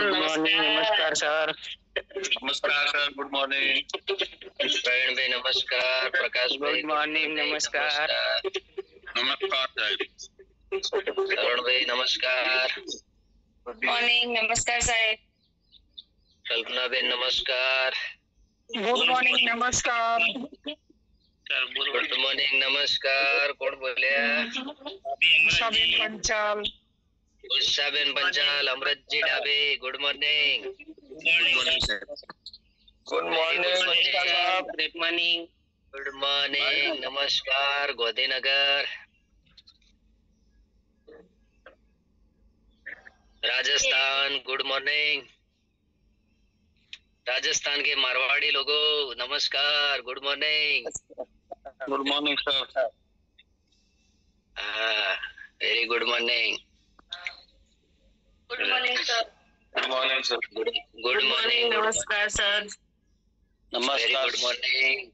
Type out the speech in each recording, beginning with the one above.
Good morning, नमस्कार sir. नमस्कार sir, good morning. Praveen भाई नमस्कार। प्रकाश भाई गुड मॉर्निंग, नमस्कार। नमस्कार सर। करुण भाई नमस्कार। गुड मॉर्निंग, नमस्कार साहेब। कल्पना बेन नमस्कार। गुड मॉर्निंग, नमस्कार। गुड मॉर्निंग नमस्कार। कोण बोल्या? Ushaben Panchal. Ushaben Panchal. Amritji Dabe good morning. Good morning sir. Good morning, नमस्कार साहब। Good morning. गुड मॉर्निंग नमस्कार। Godinagar Rajasthan good morning. राजस्थान के मारवाड़ी लोगों नमस्कार, good morning. Good morning sir. Very good morning. Good morning sir. Good morning sir. Good morning नमस्कार सर। वेरी नमस्कार। Good morning.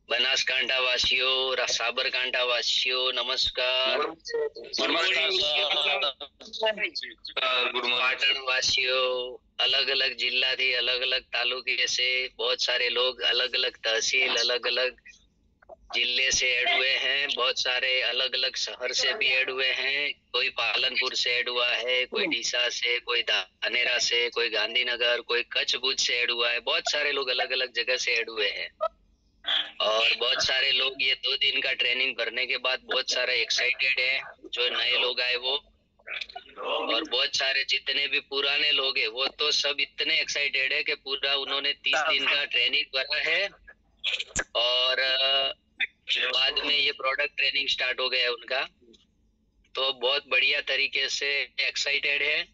Banaskantha वासियों, साबरकांठा वासियों नमस्कार। नमस्कार सर। Good morning. पाटण वासियों, अलग अलग जिला थी, अलग अलग तालुके से बहुत सारे लोग, अलग अलग तहसील, अलग अलग जिले से ऐड हुए हैं। बहुत सारे अलग अलग शहर से भी ऐड हुए हैं। कोई पालनपुर से ऐड हुआ है, कोई डीसा से, कोई धानेरा से, कोई गांधीनगर, कोई कच्छ भुज से ऐड हुआ है। बहुत सारे लोग अलग अलग जगह से ऐड हुए हैं और बहुत सारे लोग ये 2 दिन का ट्रेनिंग करने के बाद बहुत सारे एक्साइटेड है। जो नए लोग आए वो, और बहुत सारे जितने भी पुराने लोग हैं वो तो सब इतने एक्साइटेड है कि पूरा उन्होंने 30 दिन का ट्रेनिंग करा है और बाद में ये प्रोडक्ट ट्रेनिंग स्टार्ट हो गया उनका, तो बहुत बढ़िया तरीके से एक्साइटेड है।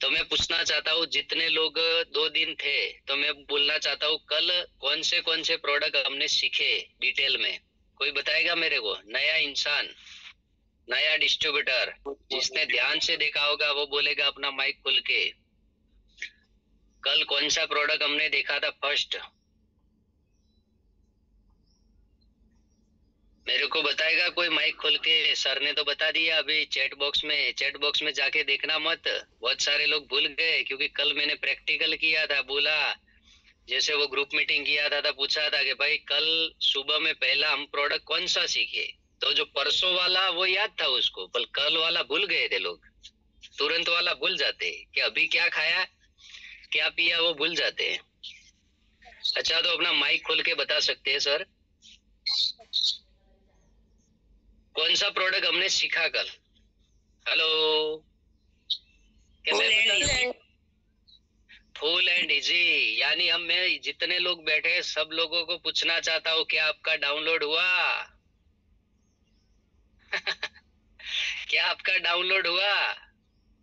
तो मैं पूछना चाहता हूँ जितने लोग 2 दिन थे, तो मैं बोलना चाहता हूँ कल कौन से प्रोडक्ट हमने सीखे डिटेल में, कोई बताएगा मेरे को? नया इंसान, नया डिस्ट्रीब्यूटर, जिसने ध्यान से देखा होगा वो बोलेगा अपना माइक खोल के। कल कौन सा प्रोडक्ट हमने देखा था फर्स्ट? मेरे को बताएगा कोई माइक खोल के? सर ने तो बता दिया अभी चैट बॉक्स में जाके देखना मत। बहुत सारे लोग भूल गए क्योंकि कल मैंने प्रैक्टिकल किया था। बोला जैसे वो ग्रुप मीटिंग किया था, पूछा था कि भाई कल सुबह में पहला हम प्रोडक्ट कौन सा सीखे, तो जो परसों वाला वो याद था उसको, पर कल वाला भूल गए थे लोग। तुरंत वाला भूल जाते कि अभी क्या खाया क्या पिया, वो भूल जाते हैं। अच्छा, तो अपना माइक खोल के बता सकते हैं सर कौन सा प्रोडक्ट हमने सीखा कल? Hello, full and easy. यानी हम में जितने लोग बैठे हैं सब लोगों को पूछना चाहता हूँ क्या आपका डाउनलोड हुआ? क्या आपका डाउनलोड हुआ?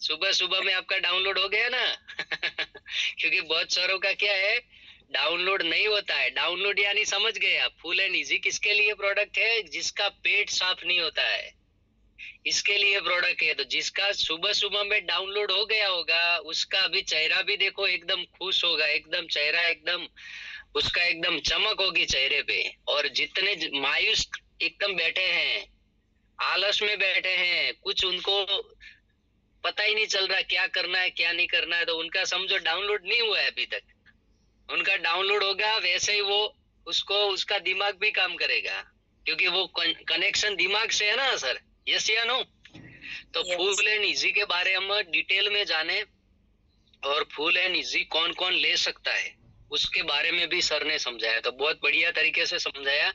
सुबह सुबह में आपका डाउनलोड हो गया ना? क्योंकि बहुत सारों का क्या है, डाउनलोड नहीं होता है। डाउनलोड यानी समझ गए आप, फुल एंड इजी किसके लिए प्रोडक्ट है? जिसका पेट साफ नहीं होता है, इसके लिए प्रोडक्ट है। तो जिसका सुबह सुबह में डाउनलोड हो गया होगा उसका अभी चेहरा भी देखो एकदम खुश होगा, एकदम चेहरा एकदम उसका एकदम चमक होगी चेहरे पे। और जितने मायूस एकदम बैठे हैं, आलस में बैठे हैं, कुछ उनको पता ही नहीं चल रहा क्या करना है क्या नहीं करना है, तो उनका समझो डाउनलोड नहीं हुआ है अभी तक। उनका डाउनलोड होगा वैसे ही वो उसको उसका दिमाग भी काम करेगा, क्योंकि वो कनेक्शन दिमाग से है ना सर। यस या नो? तो फुल एंड इजी के बारे हम डिटेल में जाने और फुल एंड इजी कौन कौन ले सकता है उसके बारे में भी सर ने समझाया, तो बहुत बढ़िया तरीके से समझाया।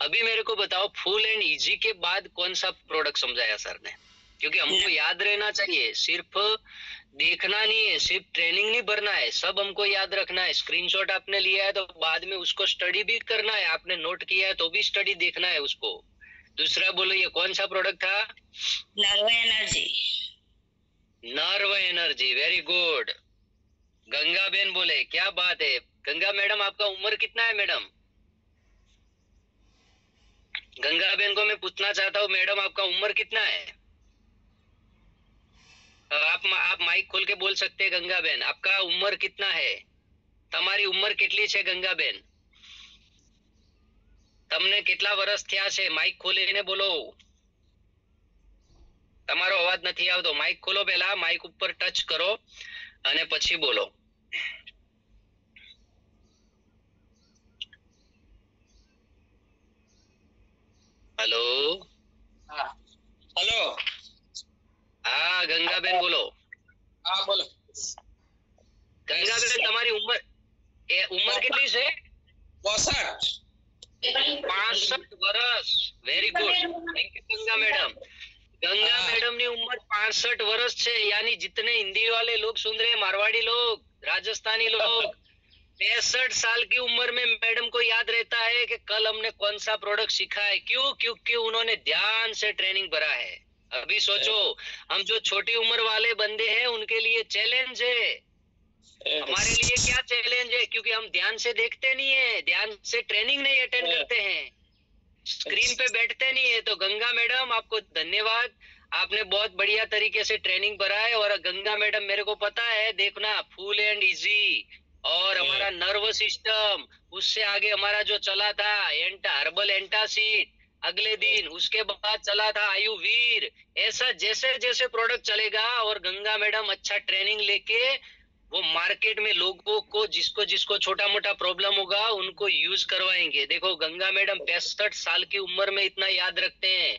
अभी मेरे को बताओ फुल एंड इजी के बाद कौन सा प्रोडक्ट समझाया सर ने? क्योंकि हमको याद रहना चाहिए, सिर्फ देखना नहीं है, सिर्फ ट्रेनिंग नहीं भरना है, सब हमको याद रखना है। स्क्रीनशॉट आपने लिया है तो बाद में उसको स्टडी भी करना है, आपने नोट किया है तो भी स्टडी देखना है उसको। दूसरा बोलो, ये कौन सा प्रोडक्ट था? Nerve energy. Nerve energy, very good. Ganga Ben बोले क्या बात है। गंगा मैडम आपका उम्र कितना है मैडम? गंगा बेन को मैं पूछना चाहता हूँ, मैडम आपका उम्र कितना है? आप माइक खोल के बोल सकते हैं गंगा बेन, आपका उम्र कितना है? તમારી ઉંમર કેટલી છે ગંગા બેન? તમને કેટલા વર્ષ થયા છે? માઇક ખોલીને બોલો. તમારો અવાજ નથી આવતો. માઇક ખોલો, પહેલા માઇક ઉપર ટચ કરો અને પછી બોલો. હેલો. હેલો. હા ગંગાબેન બોલો. હા બોલો. ગંગાબેન તમારી ઉંમર કેટલી છે? 62. 65 વર્ષ. Very good. Thank you Ganga madam. Ganga madam ની उम्र 65 वर्ष છે. यानी जितने हिंदी वाले लोग सुन रहे हैं, मारवाड़ी लोग, राजस्थानी लोग, 65 साल की उम्र में मैडम को याद रहता है कि कल हमने कौन सा प्रोडक्ट सीखा है. क्यों? क्योंकि उन्होंने ध्यान से ट्रेनिंग भरा है. अभी सोचो, हम जो छोटी उम्र वाले बंदे हैं उनके लिए चैलेंज है. हमारे लिए क्या चैलेंज है? क्योंकि हम ध्यान से देखते नहीं है, ध्यान से ट्रेनिंग नहीं अटेंड करते हैं, स्क्रीन पे बैठते नहीं है. तो गंगा मैडम आपको धन्यवाद. आपने बहुत बढ़िया तरीके से ट्रेनिंग भरा है. और गंगा मैडम मेरे को पता है, देखना फुल एंड इजी. और हमारा नर्वस सिस्टम, उससे आगे हमारा जो चला था हर्बल एंटासिड, अगले दिन उसके बाद चला था आयुवीर. ऐसा जैसे जैसे प्रोडक्ट चलेगा और गंगा मैडम अच्छा ट्रेनिंग लेके वो मार्केट में लोगों को जिसको जिसको छोटा मोटा प्रॉब्लम होगा उनको यूज करवाएंगे. देखो गंगा मैडम 65 साल की उम्र में इतना याद रखते हैं,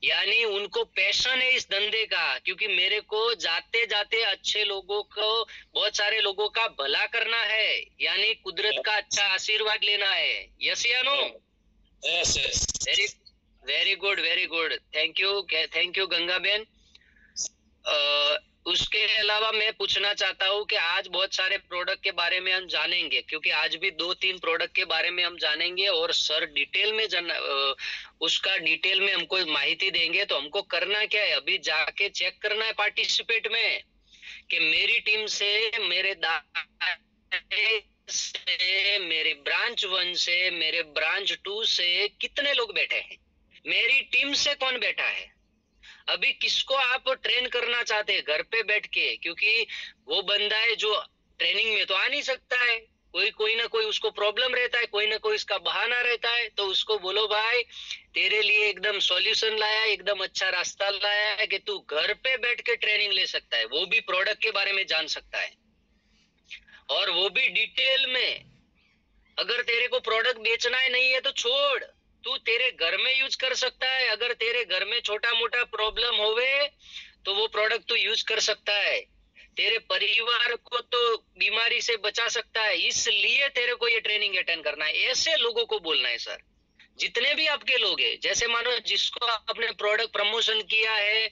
यानी उनको पैशन है इस धंधे का. क्योंकि मेरे को जाते जाते अच्छे लोगों को, बहुत सारे लोगों का भला करना है, यानी कुदरत का अच्छा आशीर्वाद लेना है. यस या no? Yes yes. Very very good, very good. Thank you Ganga ben. उसके अलावा मैं पूछना चाहता हूँ कि आज बहुत सारे प्रोडक्ट के बारे में हम जानेंगे, क्योंकि आज भी 2-3 प्रोडक्ट के बारे में हम जानेंगे और सर डिटेल में उसका डिटेल में हमको माहिती देंगे. तो हमको करना क्या है, अभी जाके चेक करना है पार्टिसिपेट में कि मेरी टीम से, मेरे से, मेरे ब्रांच 1 से, मेरे ब्रांच 2 से कितने लोग बैठे हैं, मेरी टीम से कौन बैठा है. अभी किसको आप ट्रेन करना चाहते हैं घर पे बैठ के? क्योंकि वो बंदा है जो ट्रेनिंग में तो आ नहीं सकता है, कोई ना कोई उसको प्रॉब्लम रहता है, कोई ना कोई इसका बहाना रहता है. तो उसको बोलो भाई तेरे लिए एकदम सॉल्यूशन लाया, एकदम अच्छा रास्ता लाया है कि तू घर पे बैठ के ट्रेनिंग ले सकता है, वो भी प्रोडक्ट के बारे में जान सकता है, और वो भी डिटेल में. अगर तेरे को प्रोडक्ट बेचना है नहीं है तो छोड़, तू तेरे घर में यूज कर सकता है. अगर तेरे घर में छोटा मोटा प्रॉब्लम होवे तो वो प्रोडक्ट तू यूज कर सकता है. तेरे परिवार को तो बीमारी से बचा सकता है. इसलिए तेरे को ये ट्रेनिंग अटेंड करना है. ऐसे लोगों को बोलना है सर, जितने भी आपके लोग हैं. जैसे मानो जिसको आपने प्रोडक्ट प्रमोशन किया है,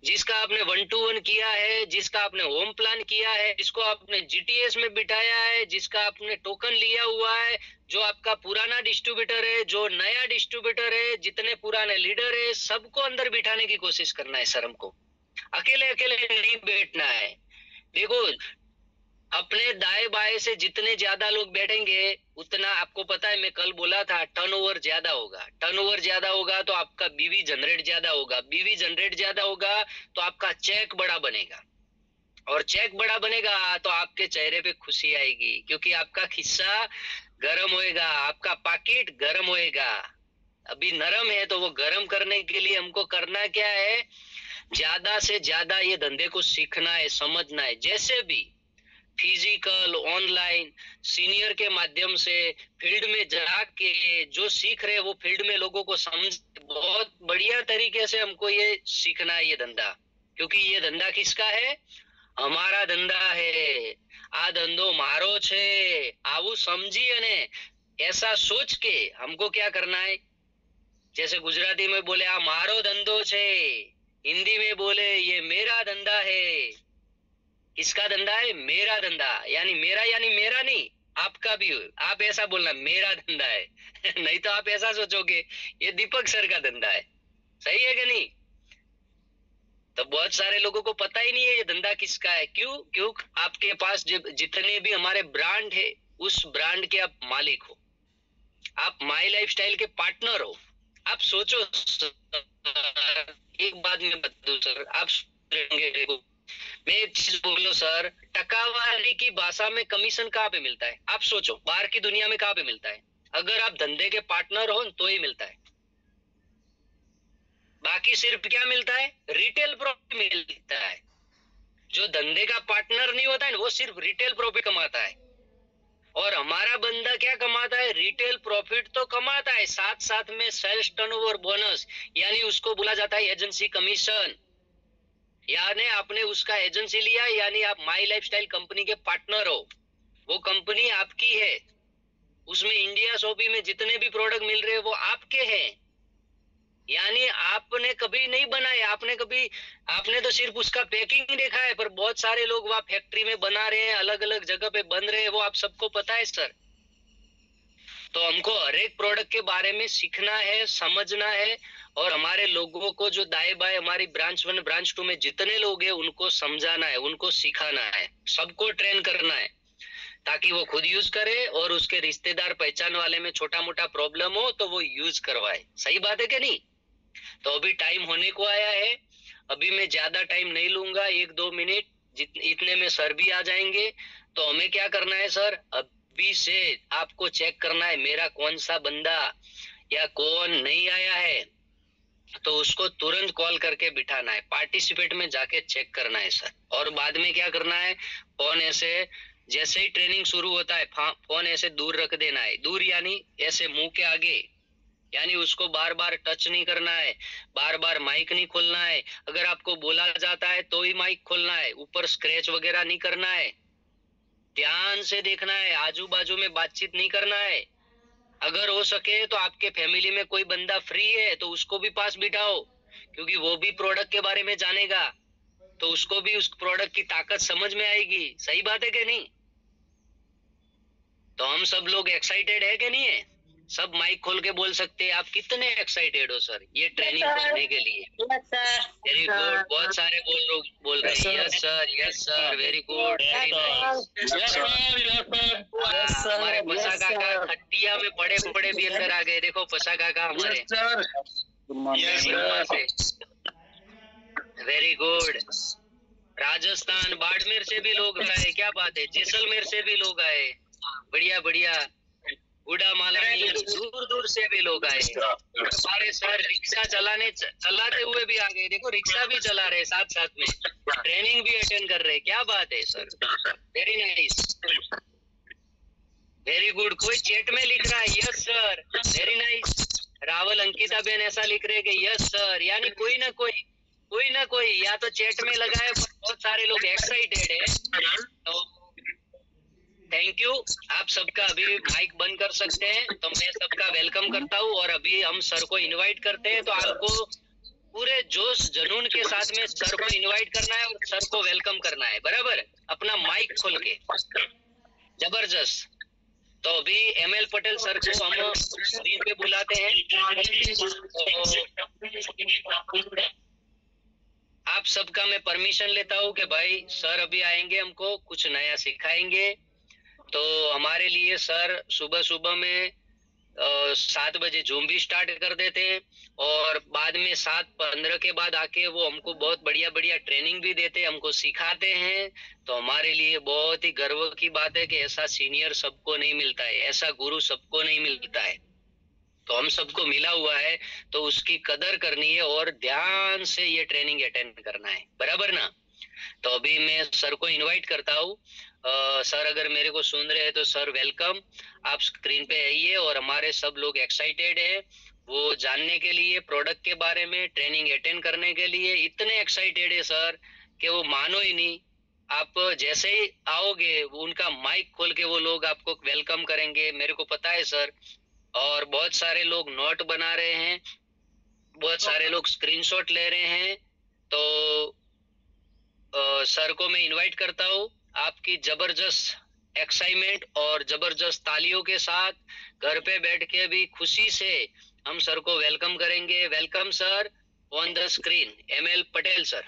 जिसका आपने 1-to-1 किया है, जिसका आपने होम प्लान किया है, जिसको आपने जीटीएस में बिठाया है, जिसका आपने टोकन लिया हुआ है, जो आपका पुराना डिस्ट्रीब्यूटर है, जो नया डिस्ट्रीब्यूटर है, जितने पुराने लीडर है, सबको अंदर बिठाने की कोशिश करना है सर. हमको अकेले अकेले नहीं बैठना है. देखो अपने दाएं बाएं से जितने ज्यादा लोग बैठेंगे उतना, आपको पता है मैं कल बोला था टर्नओवर ज्यादा होगा. टर्नओवर ज्यादा होगा तो आपका बीवी जनरेट ज्यादा होगा, बीवी जनरेट ज्यादा होगा तो आपका चेक बड़ा बनेगा, और चेक बड़ा बनेगा तो आपके चेहरे पे खुशी आएगी, क्योंकि आपका खिस्सा गर्म होएगा, आपका पाकिट गर्म होएगा. अभी नरम है तो वो गर्म करने के लिए हमको करना क्या है, ज्यादा से ज्यादा ये धंधे को सीखना है, समझना है. जैसे भी फिजिकल, ऑनलाइन, सीनियर के माध्यम से फील्ड में जाके जो सीख रहे वो फील्ड में लोगों को समझ, बहुत बढ़िया तरीके से हमको ये सीखना है ये धंधा. क्योंकि ये धंधा किसका है? हमारा धंधा है. आ धंधो मारो छे, आवू समझी अने ऐसा सोच के हमको क्या करना है, जैसे गुजराती में बोले आ मारो धंधो छे, हिंदी में बोले ये मेरा धंधा है. किसका धंधा है? मेरा धंधा. यानी मेरा नहीं, आपका भी. आप ऐसा बोलना मेरा धंधा है नहीं तो आप ऐसा सोचोगे ये दीपक सर का धंधा है. सही है कि नहीं? तो बहुत सारे लोगों को पता ही नहीं है ये धंधा किसका है. क्यों आपके पास जितने भी हमारे ब्रांड है, उस ब्रांड के आप मालिक हो, आप माई लाइफस्टाइल के पार्टनर हो. आप सोचो एक बात मैं बता दूं सर, आप मैं एक चीज बोलो सर, टकावारी की भाषा में कमीशन कहाँ पे मिलता है? आप सोचो बाहर की दुनिया में कहाँ पे मिलता है? अगर आप धंधे के पार्टनर हो तो ही मिलता है. बाकी सिर्फ क्या मिलता है? रिटेल प्रॉफिट मिलता है. जो धंधे का पार्टनर नहीं होता है ना, वो सिर्फ रिटेल प्रॉफिट कमाता है। और हमारा बंदा क्या कमाता है? रिटेल प्रॉफिट तो कमाता है, साथ साथ में सेल्स टर्नओवर बोनस, यानी उसको बोला जाता है एजेंसी कमीशन। यानी आपने उसका एजेंसी लिया, यानी आप माई लाइफस्टाइल कंपनी के पार्टनर हो, वो कंपनी आपकी है, उसमें इंडिया शॉपी में जितने भी प्रोडक्ट मिल रहे हैं वो आपके हैं। यानी आपने कभी नहीं बनाया, आपने तो सिर्फ उसका पैकिंग देखा है, पर बहुत सारे लोग वहाँ फैक्ट्री में बना रहे हैं, अलग अलग जगह पे बन रहे हैं, वो आप सबको पता है सर। तो हमको हर एक प्रोडक्ट के बारे में सीखना है, समझना है, और हमारे लोगों को जो दाएं बाएं हमारी ब्रांच 1 ब्रांच 2 में जितने लोग हैं उनको समझाना है, उनको सिखाना है, सबको ट्रेन करना है, ताकि वो खुद यूज करे और उसके रिश्तेदार पहचान वाले में छोटा मोटा प्रॉब्लम हो तो वो यूज करवाए। सही बात है कि नहीं? तो अभी टाइम होने को आया है, अभी मैं ज्यादा टाइम नहीं लूंगा, 1-2 मिनट इतने में सर भी आ जाएंगे। तो हमें क्या करना है सर, अभी से आपको चेक करना है मेरा कौन सा बंदा या कौन नहीं आया है, तो उसको तुरंत कॉल करके बिठाना है, पार्टिसिपेट में जाके चेक करना है सर। और बाद में क्या करना है, फोन ऐसे जैसे ही ट्रेनिंग शुरू होता है फोन ऐसे दूर रख देना है, दूर यानी ऐसे मुंह के आगे, यानी उसको बार बार टच नहीं करना है, बार बार माइक नहीं खोलना है, अगर आपको बोला जाता है तो ही माइक खोलना है, ऊपर स्क्रैच वगैरह नहीं करना है, ध्यान से देखना है, आजू बाजू में बातचीत नहीं करना है। अगर हो सके तो आपके फैमिली में कोई बंदा फ्री है तो उसको भी पास बिठाओ, क्योंकि वो भी प्रोडक्ट के बारे में जानेगा, तो उसको भी उस प्रोडक्ट की ताकत समझ में आएगी। सही बात है कि नहीं? तो हम सब लोग एक्साइटेड है कि नहीं है? सब माइक खोल के बोल सकते हैं आप कितने एक्साइटेड हो सर ये ट्रेनिंग करने के लिए? वेरी गुड, बहुत सारे बोल रहे हैं yes sir, very good, very nice. हमारे पसा काका खट्टिया में बड़े बड़े भी अंदर आ गए, देखो पसा काका हमारे वेरी गुड। राजस्थान बाड़मेर से भी लोग आए, क्या बात है, जैसलमेर से भी लोग आए, बढ़िया बढ़िया, गुड़ा मालानी, दूर दूर से भी लोग आए। हमारे सर रिक्शा चलाते हुए भी आ गए, देखो रिक्शा भी चला रहे, साथ साथ में ट्रेनिंग भी अटेंड कर रहे, क्या बात है sir, very nice, very good. कोई चैट में लिख रहा है yes sir, very nice. Rawal Ankita Ben ऐसा लिख रहे कि यस सर, यानी कोई ना कोई या तो चैट में लगा है, बहुत सारे लोग एक्साइटेड है। तो थैंक यू, आप सबका अभी माइक बंद कर सकते हैं, तो मैं सबका वेलकम करता हूँ। और अभी हम सर को इनवाइट करते हैं, तो आपको पूरे जोश जुनून के साथ में सर को इनवाइट करना है और सर को वेलकम करना है, बराबर, अपना माइक खोल के, जबरदस्त। तो अभी ML पटेल सर को हम स्क्रीन पे बुलाते हैं। तो आप सबका मैं परमिशन लेता हूँ कि भाई सर अभी आएंगे, हमको कुछ नया सिखाएंगे। तो हमारे लिए सर सुबह सुबह में 7 बजे जूम भी स्टार्ट कर देते हैं, और बाद में 7:15 के बाद आके वो हमको बहुत बढ़िया बढ़िया ट्रेनिंग भी देते हैं, हमको सिखाते हैं। तो हमारे लिए बहुत ही गर्व की बात है कि ऐसा सीनियर सबको नहीं मिलता है, ऐसा गुरु सबको नहीं मिलता है, तो हम सबको मिला हुआ है, तो उसकी कदर करनी है और ध्यान से ये ट्रेनिंग अटेंड करना है, बराबर ना। तो अभी मैं सर को इनवाइट करता हूँ। सर अगर मेरे को सुन रहे हैं तो सर वेलकम, आप स्क्रीन पे आइए। और हमारे सब लोग एक्साइटेड है वो जानने के लिए, प्रोडक्ट के बारे में ट्रेनिंग अटेंड करने के लिए, इतने एक्साइटेड है सर कि वो मानो ही नहीं। आप जैसे ही आओगे उनका माइक खोल के वो लोग आपको वेलकम करेंगे, मेरे को पता है सर। और बहुत सारे लोग नोट बना रहे हैं, बहुत सारे लोग स्क्रीनशॉट ले रहे हैं। तो सर को मैं इनवाइट करता हूँ, आपकी जबरदस्त एक्साइटमेंट और जबरदस्त तालियों के साथ घर पे बैठ के भी खुशी से हम सर को वेलकम करेंगे। Welcome sir on the screen, ML Patel sir.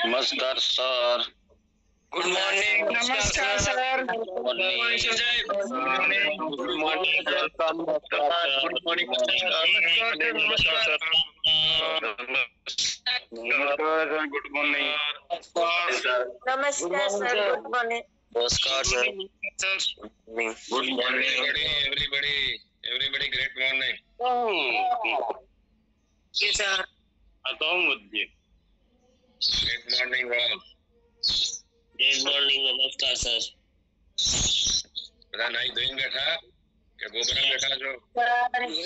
नमस्कार सर। Good morning. नमस्कार sir. Good morning good morning. नमस्कार सर, गुड मॉर्निंग। नमस्कार sir. Good morning everybody, great morning. Yes, sir. अतोमुद्दीन। Good morning, all. Good morning, नमस्कार sir. બધા નાઈ ધોઈને બેઠા કે ગોબરા બેઠા છો?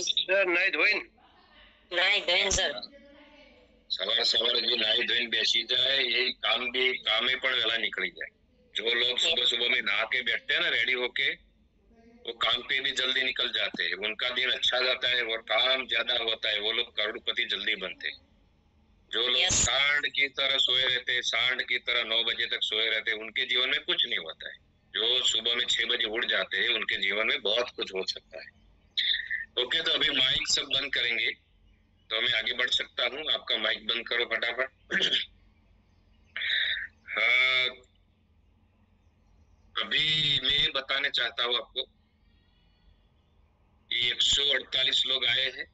સર નાઈ ધોઈને Nine, sir. સવારે સવારે જે નાઈ ધોઈને બેસી જાય એ કામે પણ વહેલા નીકળી જાય। जो लोग सुबह सुबह में नहा के बैठते हैं ना रेडी होके, वो काम पे भी जल्दी निकल जाते हैं, उनका दिन अच्छा जाता है और काम ज्यादा होता है, वो लोग करोड़पति जल्दी बनते हैं। जो लोग सांड की तरह सोए रहते हैं, सांड की तरह 9 बजे तक सोए रहते हैं, उनके जीवन में कुछ नहीं होता है। जो सुबह में 6 बजे उठ जाते हैं, उनके जीवन में बहुत कुछ हो सकता है। ओके, तो अभी माइक सब बंद करेंगे तो मैं आगे बढ़ सकता हूँ। आपका माइक बंद करो फटाफट। हाँ, अभी मैं ये बताने चाहता हूँ आपको कि 148 लोग आए हैं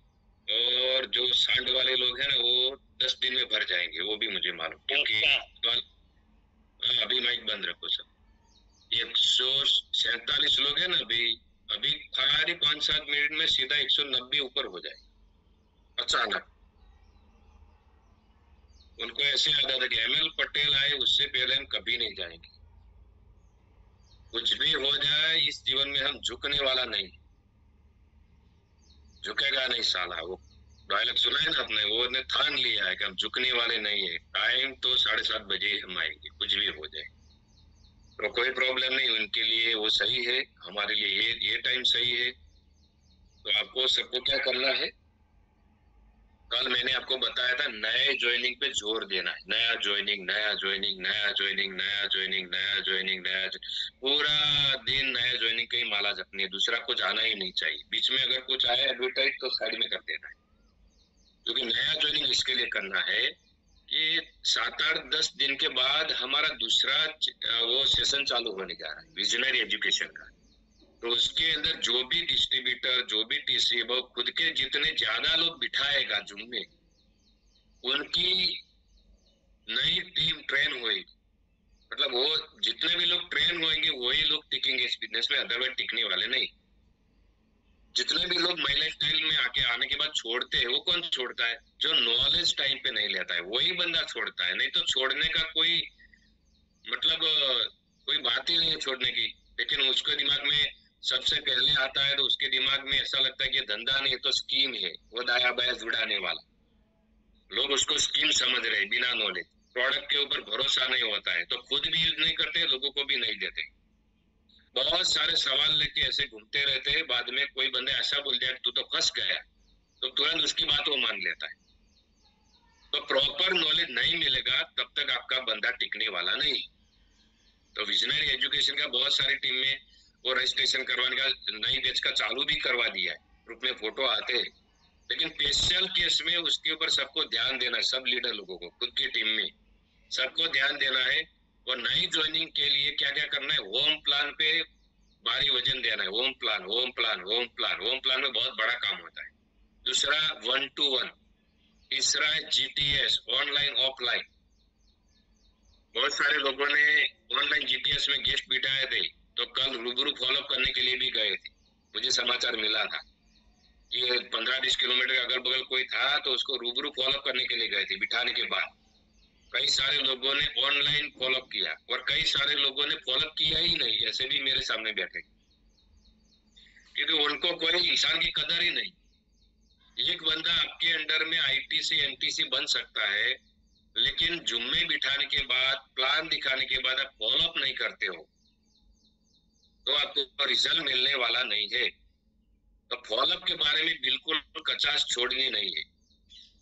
और जो सांड वाले लोग हैं ना वो 10 दिन में भर जाएंगे, वो भी मुझे मालूम, क्योंकि अभी माइक बंद रखो सब। 147 लोग हैं ना, अभी खाली 5-7 मिनट में सीधा 190 ऊपर हो जाए अचानक। उनको ऐसे याद आता कि ML पटेल आए, उससे पहले हम कभी नहीं जाएंगे। कुछ भी हो जाए इस जीवन में हम झुकने वाला नहीं, झुकेगा नहीं साला। वो डायलॉग सुना है ना आपने, वो ने ठान लिया है कि हम झुकने वाले नहीं है। टाइम तो 7:30 बजे हम आएंगे, कुछ भी हो जाए तो कोई प्रॉब्लम नहीं, उनके लिए वो सही है, हमारे लिए ये टाइम सही है। तो आपको सबको क्या करना है, कल मैंने आपको बताया था नए ज्वाइनिंग पे जोर देना है। नया ज्वाइनिंग, नया ज्वाइनिंग, नया ज्वाइनिंग, नया ज्वाइनिंग, नया ज्वाइनिंग, पूरा दिन नया ज्वाइनिंग का ही माला जपनी है, दूसरा कुछ आना ही नहीं चाहिए। बीच में अगर कुछ आया एडवर्टाइज तो साइड में कर देना है, क्योंकि नया ज्वाइनिंग इसके लिए करना है कि 7-8-10 दिन के बाद हमारा दूसरा वो सेशन चालू होने जा रहा है विजनरी एजुकेशन का। तो उसके अंदर जो भी डिस्ट्रीब्यूटर, जो भी टीसी, वो खुद के जितने ज्यादा लोग बिठाएगा जूम में, उनकी नई टीम ट्रेन होगी। मतलब वो जितने भी लोग ट्रेन होंगे वही लोग टिकेंगे इस बिजनेस में, अदरवाइज टिकने वाले नहीं। जितने भी लोग महिला स्टाइल में आने के बाद छोड़ते हैं, वो कौन छोड़ता है? जो नॉलेज टाइम पे नहीं लेता है वही बंदा छोड़ता है, नहीं तो छोड़ने का कोई मतलब कोई बात ही नहीं है छोड़ने की। लेकिन उसके दिमाग में सबसे पहले आता है तो उसके दिमाग में ऐसा लगता है कि धंधा नहीं तो स्कीम है, वो दाया बाया जुड़ाने वाला। लोग उसको स्कीम समझ रहे बिना नॉलेज। प्रोडक्ट के ऊपर भरोसा नहीं होता है तो खुद भी यूज नहीं करते, लोगों को भी नहीं देते। बहुत सारे सवाल लेके ऐसे घूमते रहते हैं, बाद में कोई बंदे ऐसा बोल दिया तू तो फंस गया, तो तुरंत उसकी बात वो मान लेता है। तो प्रॉपर नॉलेज नहीं मिलेगा तब तक आपका बंदा टिकने वाला नहीं। तो विजनरी एजुकेशन का बहुत सारी टीम में वो रजिस्ट्रेशन करवाने का नई बैच का चालू भी करवा दिया है, ग्रुप में फोटो आते हैं। लेकिन स्पेशल केस में उसके ऊपर सबको ध्यान देना है, सब लीडर लोगों को, खुद की टीम में सबको ध्यान देना है। और नई ज्वाइनिंग के लिए क्या क्या करना है, होम प्लान पे भारी वजन देना है। Home plan, home plan, home plan, home plan में बहुत बड़ा काम होता है। दूसरा 1-to-1, तीसरा है GTS, ऑनलाइन ऑफलाइन। बहुत सारे लोगों ने ऑनलाइन GTS में गेस्ट बिठाए थे, तो कल रूबरू फॉलोअप करने के लिए भी गए थे। मुझे समाचार मिला था कि 15-20 किलोमीटर अगल बगल कोई था तो उसको रूबरू फॉलोअप करने के लिए गए थे। बिठाने के बाद कई सारे लोगों ने ऑनलाइन फॉलोअप किया और कई सारे लोगों ने फॉलोअप किया ही नहीं, ऐसे भी मेरे सामने बैठे, क्योंकि उनको कोई इंसान की कदर ही नहीं। एक बंदा आपके अंडर में ITC NTC बन सकता है, लेकिन जुम्मे बिठाने के बाद, प्लान दिखाने के बाद आप फॉलोअप नहीं करते हो तो आपको रिजल्ट मिलने वाला नहीं है। तो फॉलोअप के बारे में बिल्कुल कचास छोड़नी नहीं है।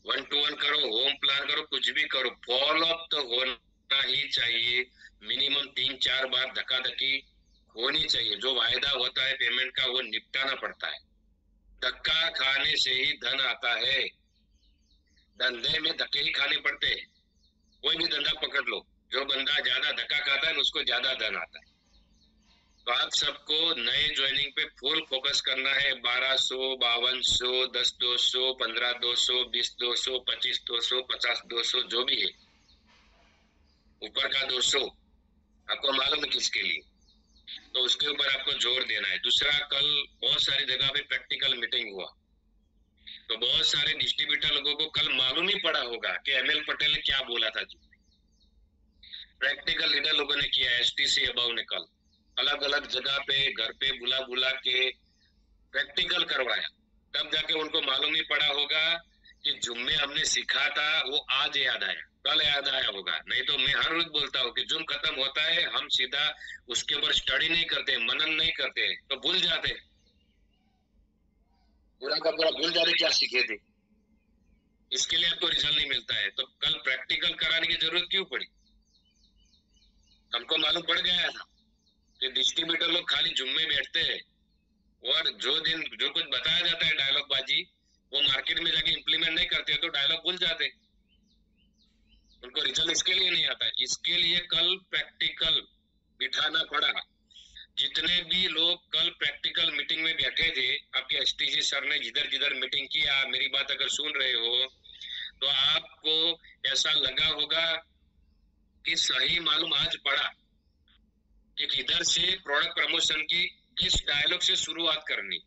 1-to-1 करो, होम प्लान करो, कुछ भी करो, फॉलोअप तो होना ही चाहिए। मिनिमम 3-4 बार धक्का-धक्की होनी चाहिए। जो वायदा होता है पेमेंट का वो निपटाना पड़ता है। धक्का खाने से ही धन आता है, धंधे में धक्के ही खाने पड़ते हैं। कोई भी धंधा पकड़ लो, जो बंदा ज्यादा धक्का खाता है उसको ज्यादा धन आता है। तो आप सबको नए ज्वाइनिंग पे फुल फोकस करना है। 1200, 5200, 10-200, 15-200, 20-200, 25-200, 50-200, जो भी है, ऊपर का 200 आपको मालूम है किसके लिए, तो उसके ऊपर आपको जोर देना है। दूसरा, कल बहुत सारी जगह पे प्रैक्टिकल मीटिंग हुआ, तो बहुत सारे डिस्ट्रीब्यूटर लोगों को कल मालूम ही पड़ा होगा कि एमएल पटेल ने क्या बोला था। प्रैक्टिकल लीडर लोगों ने किया, एसटीसी अबाउ ने कल अलग अलग जगह पे घर पे बुला बुला के प्रैक्टिकल करवाया, तब जाके उनको मालूम ही पड़ा होगा कि जुम्मे हमने सीखा था वो आज याद आया, कल याद आया होगा। नहीं तो मैं हर रोज बोलता हूँ कि जुम खत्म होता है हम सीधा उसके ऊपर स्टडी नहीं करते, मनन नहीं करते, तो भूल जाते, पूरा का पूरा भूल जाते क्या सीखे थे। इसके लिए आपको रिजल्ट नहीं मिलता है। तो कल प्रैक्टिकल कराने की जरूरत क्यों पड़ी? हमको मालूम पड़ गया था कि डिस्ट्रीब्यूटर लोग खाली जुम्मे बैठते हैं और जो दिन जो कुछ बताया जाता है डायलॉग बाजी, वो मार्केट में जाके इम्प्लीमेंट नहीं करते तो डायलॉग भूल जाते, उनको रिजल्ट इसके लिए नहीं आता है। इसके लिए कल प्रैक्टिकल बिठाना पड़ा। जितने भी लोग कल प्रैक्टिकल मीटिंग में बैठे थे, आपके एसटीजी सर ने जिधर जिधर मीटिंग किया, मेरी बात अगर सुन रहे हो तो आपको ऐसा लगा होगा कि सही मालूम आज पड़ा कि किधर से प्रोडक्ट प्रमोशन की किस डायलॉग से शुरुआत करनी,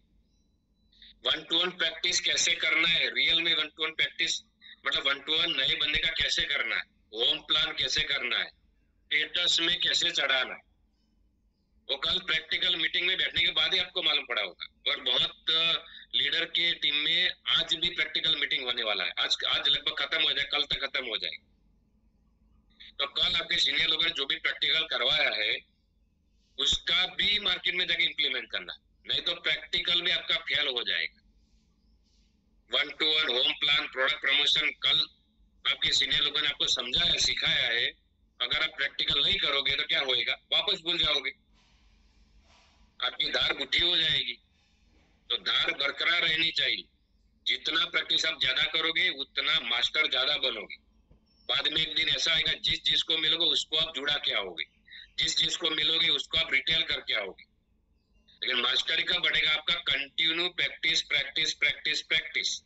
1 to 1 प्रैक्टिस कैसे करना है, रियल में 1 to 1 प्रैक्टिस मतलब 1 to 1 नए बंदे का कैसे करना है, होम प्लान कैसे करना है, स्टेटस में कैसे चढ़ाना है, वो कल प्रैक्टिकल मीटिंग में बैठने के बाद ही आपको मालूम पड़ा होगा। और बहुत लीडर के टीम में आज भी प्रैक्टिकल मीटिंग होने वाला है, आज लगभग खत्म हो जाए, कल तक खत्म हो जाए। तो कल आपके सीनियर लोगों ने जो भी प्रैक्टिकल करवाया है उसका भी मार्केट में जाके इम्प्लीमेंट करना, नहीं तो प्रैक्टिकल में आपका फेल हो जाएगा। 1 to 1 home plan product promotion कल आपके सीनियर लोगों ने आपको समझाया सिखाया है, अगर आप प्रैक्टिकल नहीं करोगे तो क्या होएगा, वापस भूल जाओगे, आपकी धार गुठी हो जाएगी। तो धार बरकरार रहनी चाहिए, जितना प्रैक्टिस आप ज्यादा करोगे उतना मास्टर ज्यादा बनोगे। बाद में एक दिन ऐसा आएगा जिस जिसको मिलोगे उसको आप जुड़ा के आओगे, जिस जिसको मिलोगे उसको आप रिटेल करके आओगे। लेकिन मास्टरी का बढ़ेगा आपका continue practice practice practice practice,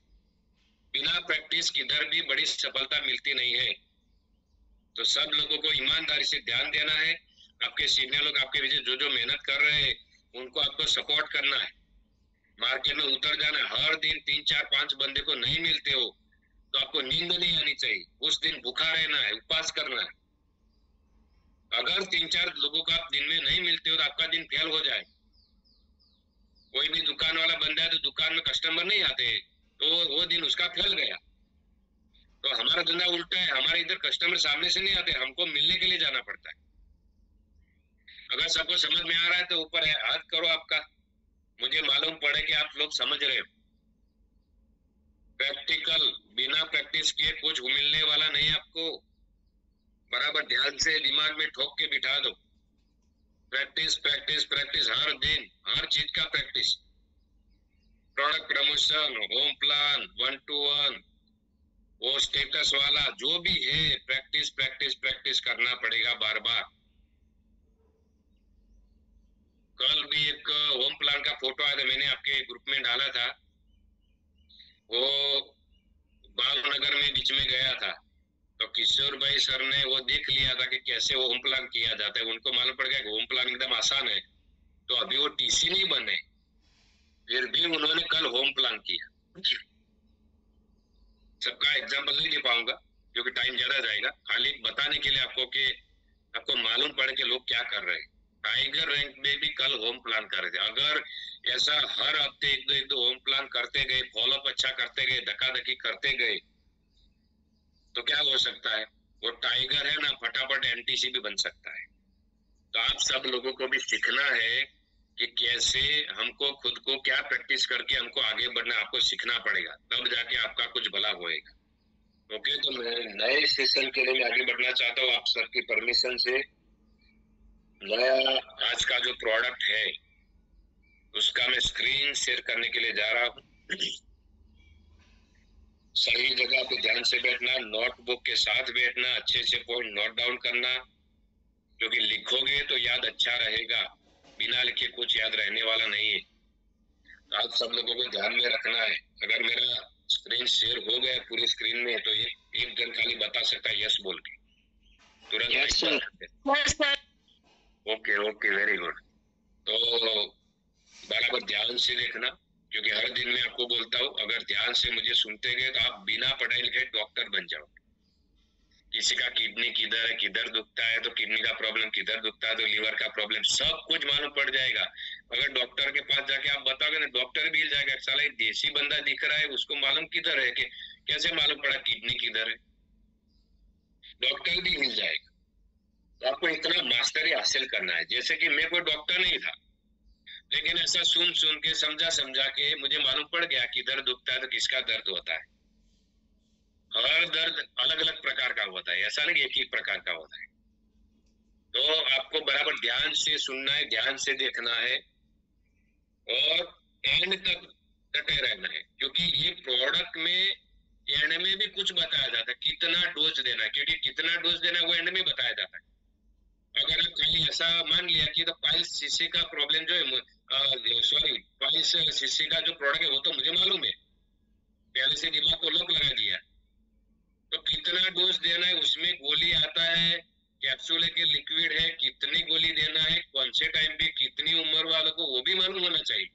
बिना प्रैक्टिस किधर भी बड़ी सफलता मिलती नहीं है। तो सब लोगों को ईमानदारी से ध्यान देना है, आपके सीनियर लोग आपके पीछे जो जो मेहनत कर रहे हैं उनको आपको सपोर्ट करना है, मार्केट में उतर जाना है। हर दिन 3 4 5 बंदे को नहीं मिलते हो तो आपको नींद नहीं आनी चाहिए, उस दिन भूखा रहना है, उपवास करना है। अगर 3 4 लोगों को आप दिन में नहीं मिलते हो तो आपका दिन फेल हो जाए। कोई भी दुकान वाला बंदा है तो दुकान में कस्टमर नहीं आते तो वो दिन उसका फेल गया। तो हमारा धंधा उल्टा है, हमारे इधर कस्टमर सामने से नहीं आते, हमको मिलने के लिए जाना पड़ता है। अगर सबको समझ में आ रहा है तो ऊपर हाथ करो आपका, मुझे मालूम पड़े कि आप लोग समझ रहे हो। प्रैक्टिकल बिना प्रैक्टिस किए कुछ मिलने वाला नहीं आपको, बराबर ध्यान से दिमाग में ठोक के बिठा दो। प्रैक्टिस प्रैक्टिस प्रैक्टिस, हर दिन हर चीज का practice, product promotion, home plan, 1 to 1, वो स्टेटस वाला जो भी है, प्रैक्टिस प्रैक्टिस प्रैक्टिस करना पड़ेगा बार बार। कल भी एक होम प्लान का फोटो आया था, मैंने आपके ग्रुप में डाला था, वो बालनगर में बीच में गया था तो किशोर भाई सर ने वो देख लिया था कि कैसे वो होम प्लान किया जाता है, उनको मालूम पड़ गया कि होम प्लान एकदम आसान है। तो अभी वो टीसी नहीं बने, फिर भी उन्होंने कल होम प्लान किया। सबका एग्जाम्पल नहीं दे पाऊंगा क्योंकि टाइम ज्यादा जाएगा, खाली बताने के लिए आपको कि आपको मालूम पड़े कि लोग क्या कर रहे हैं। टाइगर रैंक में भी कल होम प्लान कर रहे थे, अगर ऐसा हर हफ्ते एक दो होम प्लान करते गए, फॉलोअप अच्छा करते गए, धक्का-धक्की करते गए तो क्या हो सकता है, वो टाइगर है ना, फटाफट एनटीसी भी बन सकता है। तो आप सब लोगों को भी सीखना है कि कैसे हमको खुद को क्या प्रैक्टिस करके हमको आगे बढ़ना, आपको सीखना पड़ेगा, तब जाके आपका कुछ भला होएगा। ओके, तो मैं नए सेशन के लिए मैं आगे बढ़ना चाहता हूँ आप सबकी परमिशन से। नया आज का जो प्रोडक्ट है उसका मैं स्क्रीन शेयर करने के लिए जा रहा हूँ। सही जगह पे ध्यान से बैठना, नोटबुक के साथ बैठना, अच्छे से पॉइंट नोट डाउन करना, क्योंकि लिखोगे तो याद अच्छा रहेगा, बिना लिखे कुछ याद रहने वाला नहीं है। तो आप सब लोगों को ध्यान में रखना है। अगर मेरा स्क्रीन शेयर हो गया पूरी स्क्रीन में तो एक जन खाली बता सकता है यस बोल के, तुरंत yes sir. Okay okay, very good. तो बराबर ध्यान से देखना, क्योंकि हर दिन मैं आपको बोलता हूँ, अगर ध्यान से मुझे सुनते गए तो आप बिना पढ़ाई लिखे डॉक्टर बन जाओ। किसी का किडनी किधर है, किधर दुखता है, तो किडनी का प्रॉब्लम, किधर दुखता है तो लीवर का प्रॉब्लम, सब कुछ मालूम पड़ जाएगा। अगर डॉक्टर के पास जाके आप बताओगे ना, डॉक्टर भी हिल जाएगा, साला एक देसी बंदा दिख रहा है, उसको मालूम किधर है, कि कैसे मालूम पड़ा किडनी किधर है, डॉक्टर भी हिल जाएगा। तो आपको इतना मास्टरी हासिल करना है। जैसे कि मैं कोई डॉक्टर नहीं था, लेकिन ऐसा सुन सुन के समझा समझा के मुझे मालूम पड़ गया किधर दुखता है तो किसका दर्द होता है। हर दर्द अलग अलग प्रकार का होता है, ऐसा नहीं एक ही प्रकार का होता है। तो आपको बराबर ध्यान से सुनना है, ध्यान से देखना है और एंड तक डटे रहना है, क्योंकि ये प्रोडक्ट में एंड में भी कुछ बताया जाता है, कितना डोज देना है, क्योंकि कितना डोज देना है वो एंड में बताया जाता है। अगर आप खाली ऐसा मान लिया कि तो पाइल्स सीसी का प्रॉब्लम जो है, सॉरी पाइल्स सीसी का जो प्रोडक्ट है वो तो मुझे मालूम है, पहले से दिमाग को लॉक लगा दिया। तो कितना डोज देना है, उसमें गोली आता है, कैप्सूल है कि लिक्विड है, कितनी गोली देना है, कौन से टाइम पे, कितनी उम्र वालों को, वो भी मालूम होना चाहिए।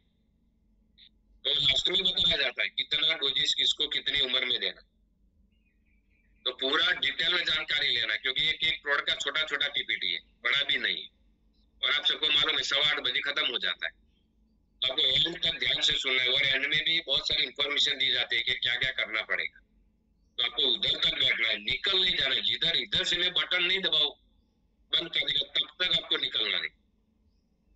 तो लास्ट में बताया जाता है कितना डोजेस किसको कितनी उम्र में देना। तो पूरा डिटेल में जानकारी लेना, क्योंकि एक एक प्रोडक्ट का छोटा छोटा पीपीटी है, बड़ा भी नहीं। और आप सबको मालूम है 8:15 खत्म हो जाता है। तो आपको एंड तक ध्यान से सुनना है, और एंड में भी बहुत सारी इंफॉर्मेशन दी जाती है कि क्या क्या करना पड़ेगा। तो आपको उधर तक बैठना है, निकल नहीं जाना है। जिधर इधर से मैं बटन नहीं दबाऊ बंद कर देगा, तब तक आपको निकलना नहीं।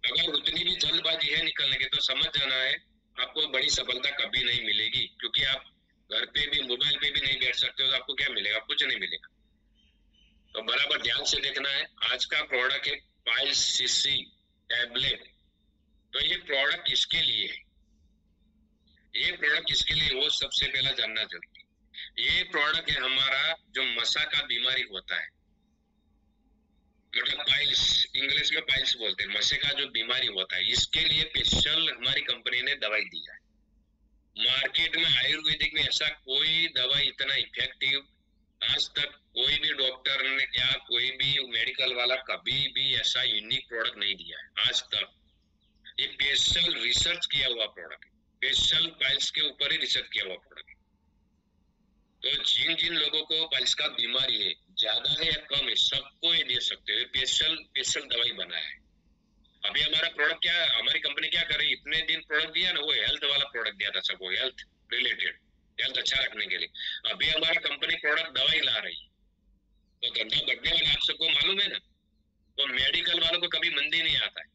अगर उतनी भी जल्दबाजी है निकलने की, तो समझ जाना है आपको बड़ी सफलता कभी नहीं मिलेगी, क्योंकि आप घर पे भी मोबाइल पे भी नहीं बैठ सकते हो, तो आपको क्या मिलेगा, कुछ नहीं मिलेगा। तो बराबर ध्यान से देखना है। आज का प्रोडक्ट है पाइल्स सीसी टैबलेट। तो ये प्रोडक्ट किसके लिए है, ये प्रोडक्ट किसके लिए, वो सबसे पहला जानना जरूरी है। ये प्रोडक्ट है हमारा जो मसा का बीमारी होता है, मतलब पाइल्स, इंग्लिश में पाइल्स बोलते हैं, मसे का जो बीमारी होता है, इसके लिए स्पेशल हमारी कंपनी ने दवाई दी है। मार्केट में आयुर्वेदिक में ऐसा कोई दवाई इतना इफेक्टिव आज तक कोई भी डॉक्टर ने या कोई भी मेडिकल वाला कभी भी ऐसा यूनिक प्रोडक्ट नहीं दिया है आज तक। ये स्पेशल रिसर्च किया हुआ प्रोडक्ट है, स्पेशल पाइल्स के ऊपर ही रिसर्च किया हुआ प्रोडक्ट है। तो जिन जिन लोगों को पाइल्स का बीमारी है, ज्यादा है या कम है, सबको ये दे सकते हो। स्पेशल दवाई बना है। अभी हमारा प्रोडक्ट क्या, हमारी कंपनी क्या कर रही है, इतने दिन प्रोडक्ट दिया ना, वो हेल्थ वाला प्रोडक्ट दिया था सबको, हेल्थ रिलेटेड, हेल्थ अच्छा रखने के लिए। अभी हमारा कंपनी प्रोडक्ट दवाई ला रही है, तो धंधा बढ़ने वाला, आप सबको मालूम है ना। तो मेडिकल वालों को कभी मंदी नहीं आता है।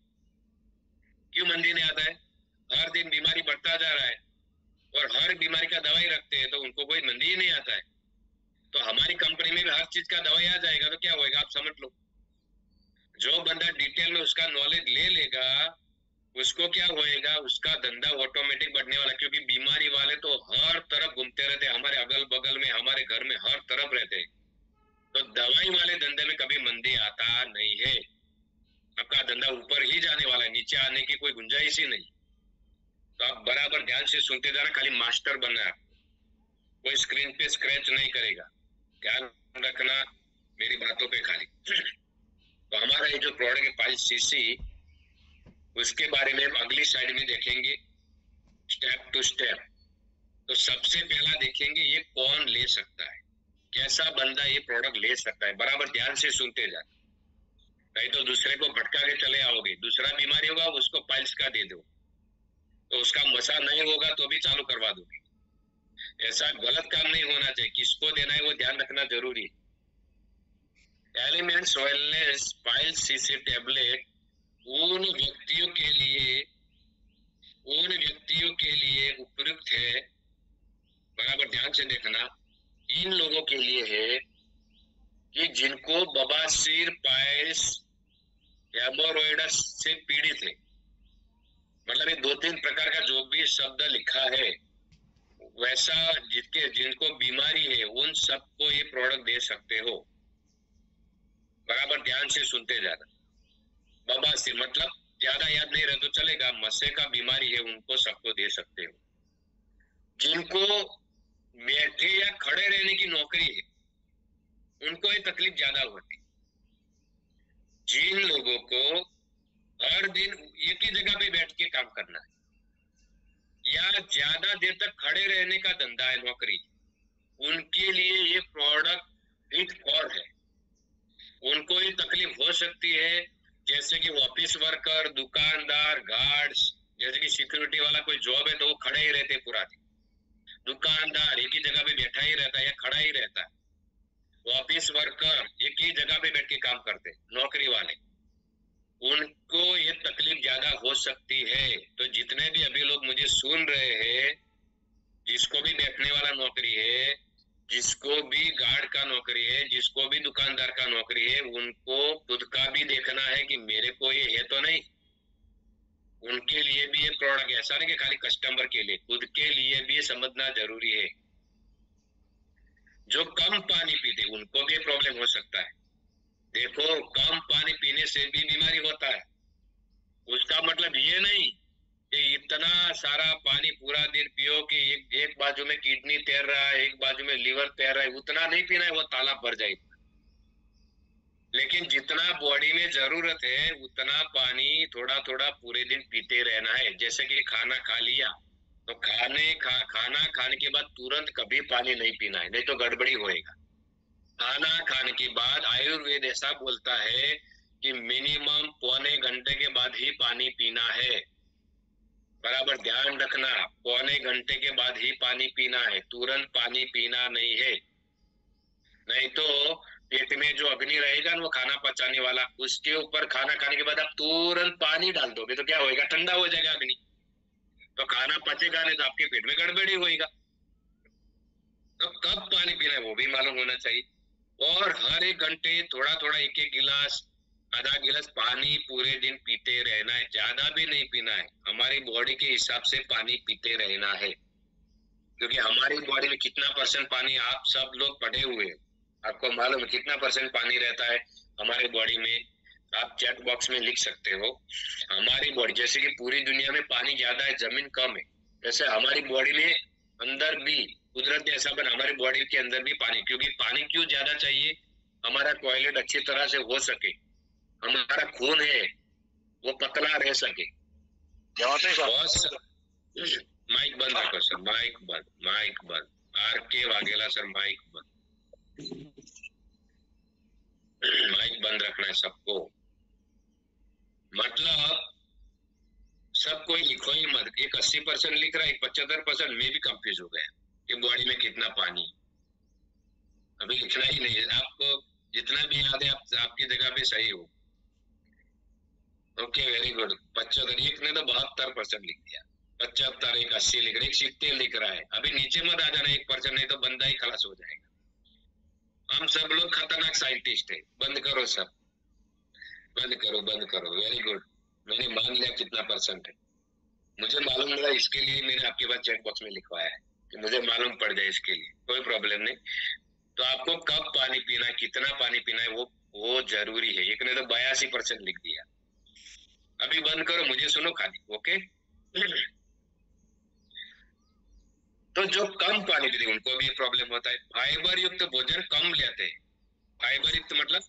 क्यों मंदी नहीं आता है, हर दिन बीमारी बढ़ता जा रहा है और हर बीमारी का दवाई रखते हैं, तो उनको कोई मंदी ही नहीं आता है। तो हमारी कंपनी में भी हर चीज का दवाई आ जाएगा, तो क्या होएगा आप समझ लो। जो बंदा डिटेल में उसका नॉलेज ले लेगा, उसको क्या होएगा, उसका धंधा ऑटोमेटिक बढ़ने वाला, क्योंकि बीमारी वाले तो हर तरफ घूमते रहते हैं, हमारे अगल बगल में, हमारे घर में, हर तरफ रहते हैं। तो दवाई वाले धंधे में कभी मंदी आता नहीं है। आपका धंधा ऊपर ही जाने वाला है, नीचे आने की कोई गुंजाइश ही नहीं। तो आप बराबर ध्यान से सुनते जाना, खाली मास्टर बनना है। कोई स्क्रीन पे स्क्रैच नहीं करेगा, ध्यान रखना मेरी बातों पे खाली। तो हमारा ये जो प्रोडक्ट है पाइल्स सीसी, उसके बारे में हम अगली साइड में देखेंगे स्टेप टू स्टेप। तो सबसे पहला देखेंगे ये कौन ले सकता है, कैसा बंदा ये प्रोडक्ट ले सकता है। बराबर ध्यान से सुनते जा, नहीं तो दूसरे को भटका के चले आओगे। दूसरा बीमारी होगा उसको पाइल्स का दे दो, तो उसका मसा नहीं होगा तो भी चालू करवा दोगे। ऐसा गलत काम नहीं होना चाहिए, किसको देना है वो ध्यान रखना जरूरी है। Elements wellness piles CC tablet उन व्यक्तियों के लिए उपयुक्त है, बराबर ध्यान से देखना, इन लोगों के लिए है कि जिनको बवासीर, पाइल्स, हेमोरॉइड्स से पीड़ित है। मतलब ये 2-3 प्रकार का जो भी शब्द लिखा है, वैसा जिनको बीमारी है उन सबको ये प्रोडक्ट दे सकते हो। बराबर ध्यान से सुनते जाना। बवासीर मतलब ज्यादा याद नहीं रहे तो चलेगा, मसे का बीमारी है उनको सबको दे सकते हो। जिनको बैठे या खड़े रहने की नौकरी है उनको ये तकलीफ ज्यादा होती। जिन लोगों को हर दिन एक ही जगह पे बैठ के काम करना है, या ज्यादा देर तक खड़े रहने का धंधा है, नौकरी, उनके लिए ये प्रोडक्ट हिट फॉर है। उनको ये तकलीफ हो सकती है, जैसे कि ऑफिस वर्कर, दुकानदार, गार्ड्स, जैसे कि सिक्योरिटी वाला कोई जॉब है तो वो खड़े ही रहते पूरा दिन, दुकानदार एक ही जगह पे बैठा ही रहता है या खड़ा ही रहता है, ऑफिस वर्कर एक ही जगह पे बैठ के काम करते, नौकरी वाले, उनको ये तकलीफ ज्यादा हो सकती है। तो जितने भी अभी लोग मुझे सुन रहे हैं, जिसको भी बैठने वाला नौकरी है, जिसको भी गार्ड का नौकरी है, जिसको भी दुकानदार का नौकरी है, उनको खुद का भी देखना है कि मेरे को ये है तो नहीं। उनके लिए भी ये प्रोडक्ट ऐसा नहीं कि खाली कस्टमर के लिए, खुद के लिए भी ये समझना जरूरी है। जो कम पानी पीते उनको भी प्रॉब्लम हो सकता है। देखो, कम पानी पीने से भी बीमारी होता है। उसका मतलब ये नहीं कि इतना सारा पानी पूरा दिन पियो कि एक बाजू में किडनी तैर रहा है, एक बाजू में लीवर तैर रहा है, उतना नहीं पीना है, वो तालाब भर जाएगा। लेकिन जितना बॉडी में जरूरत है उतना पानी थोड़ा थोड़ा पूरे दिन पीते रहना है। जैसे कि खाना खा लिया तो खाना खाने के बाद तुरंत कभी पानी नहीं पीना है, नहीं तो गड़बड़ी होएगा। खाना खाने के बाद आयुर्वेद ऐसा बोलता है कि मिनिमम पौने घंटे के बाद ही पानी पीना है। बराबर ध्यान रखना, पौने घंटे के बाद ही पानी पीना है, तुरंत पानी पीना नहीं है। नहीं तो पेट में जो अग्नि रहेगा ना, वो खाना पचाने वाला, उसके ऊपर खाना खाने के बाद आप तुरंत पानी डाल दोगे तो क्या होएगा, ठंडा हो जाएगा अग्नि, तो खाना पचेगा नहीं, तो आपके पेट में गड़बड़ी होएगा। तो कब पानी पीना है वो भी मालूम होना चाहिए। और हर एक घंटे थोड़ा थोड़ा एक एक गिलास, आधा गिलास पानी पूरे दिन पीते रहना है, ज्यादा भी नहीं पीना है। हमारी बॉडी के हिसाब से पानी पीते रहना है, क्योंकि हमारी बॉडी में कितना परसेंट पानी आप सब लोग पढ़े हुए हैं, आपको मालूम है कितना परसेंट पानी रहता है हमारे बॉडी में। आप चैट बॉक्स में लिख सकते हो। हमारी बॉडी, जैसे कि पूरी दुनिया में पानी ज्यादा है, जमीन कम है, वैसे हमारी बॉडी में अंदर भी कुदरत ने ऐसा बना, हमारी बॉडी के अंदर भी पानी, क्योंकि पानी क्यों ज्यादा चाहिए, हमारा टॉयलेट अच्छी तरह से हो सके, हमारा खून है वो पतला रह सके। माइक बंद रखो सर, माइक बंद। आर के वाघेला सर, माइक बंद, माइक बंद रखना है सबको। मतलब सब कोई लिखो ही मत, एक 80% लिख रहा है, एक 75%, मैं भी कंफ्यूज हो गया कि बॉडी में कितना पानी। अभी लिखना ही नहीं है, आपको जितना भी याद है आप आपकी जगह पे सही हो। Okay, very good. 75, एक ने तो 72% लिख दिया, 75, एक 80 लिख रहा है, एक 70 लिख रहा है। अभी नीचे मत आ जाना 1%, नहीं तो बंदा ही खलास हो जाएगा। हम सब लोग खतरनाक साइंटिस्ट है। बंद करो सब, बंद करो। वेरी गुड, मैंने मान लिया कितना परसेंट है। मुझे मालूम नहीं था, इसके लिए मैंने आपके पास चैट बॉक्स में लिखवाया है कि मुझे मालूम पड़ जाए, इसके लिए कोई प्रॉब्लम नहीं। तो आपको कब पानी पीना है, कितना पानी पीना है, वो जरूरी है। एक ने तो 82% लिख दिया। अभी बंद करो, मुझे सुनो खाली, ओके। तो जो कम पानी पीते उनको भी प्रॉब्लम होता है। फाइबर युक्त भोजन कम लेते हैं। फाइबर युक्त मतलब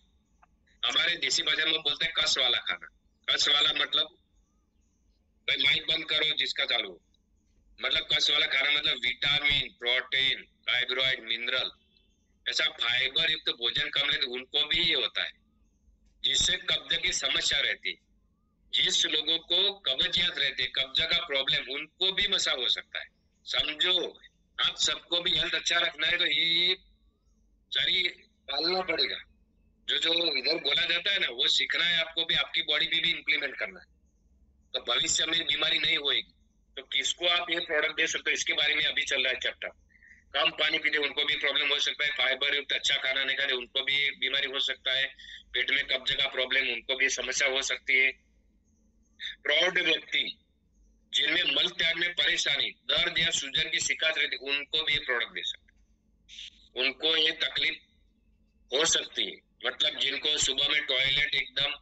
हमारे देसी भाषा में बोलते हैं कस वाला खाना। कस वाला मतलब, भाई माइक बंद करो जिसका चालू हो। मतलब कस वाला खाना मतलब विटामिन, प्रोटीन, कार्बोहाइड्रेट, मिनरल, ऐसा फाइबर युक्त भोजन कम लेते उनको भी ये होता है, जिससे कब्ज की समस्या रहती है। जिस लोगों को कब्जियत रहती है, कब्जा का प्रॉब्लम, उनको भी मसा हो सकता है। समझो, आप सबको भी हेल्थ अच्छा रखना है तो ये सारी पालना पड़ेगा। जो इधर बोला जाता है ना, वो सीखना है आपको भी, आपकी बॉडी पे भी इम्प्लीमेंट करना है, तो भविष्य में बीमारी नहीं होएगी। तो किसको आप ये प्रोडक्ट दे सकते हो, इसके बारे में अभी चल रहा है चैप्टर। कम पानी पीते उनको भी प्रॉब्लम हो सकता है, फाइबर युक्त अच्छा खाना नहीं खाते उनको भी बीमारी हो सकता है, पेट में कब्ज का प्रॉब्लम उनको भी समस्या हो सकती है। प्रौढ़ व्यक्ति जिनमें मल त्याग में परेशानी, दर्द या सूजन की शिकायत रहती, उनको भी ये प्रोडक्ट दे सकते हैं। उनको ये तकलीफ हो सकती है, मतलब जिनको सुबह में टॉयलेट एकदम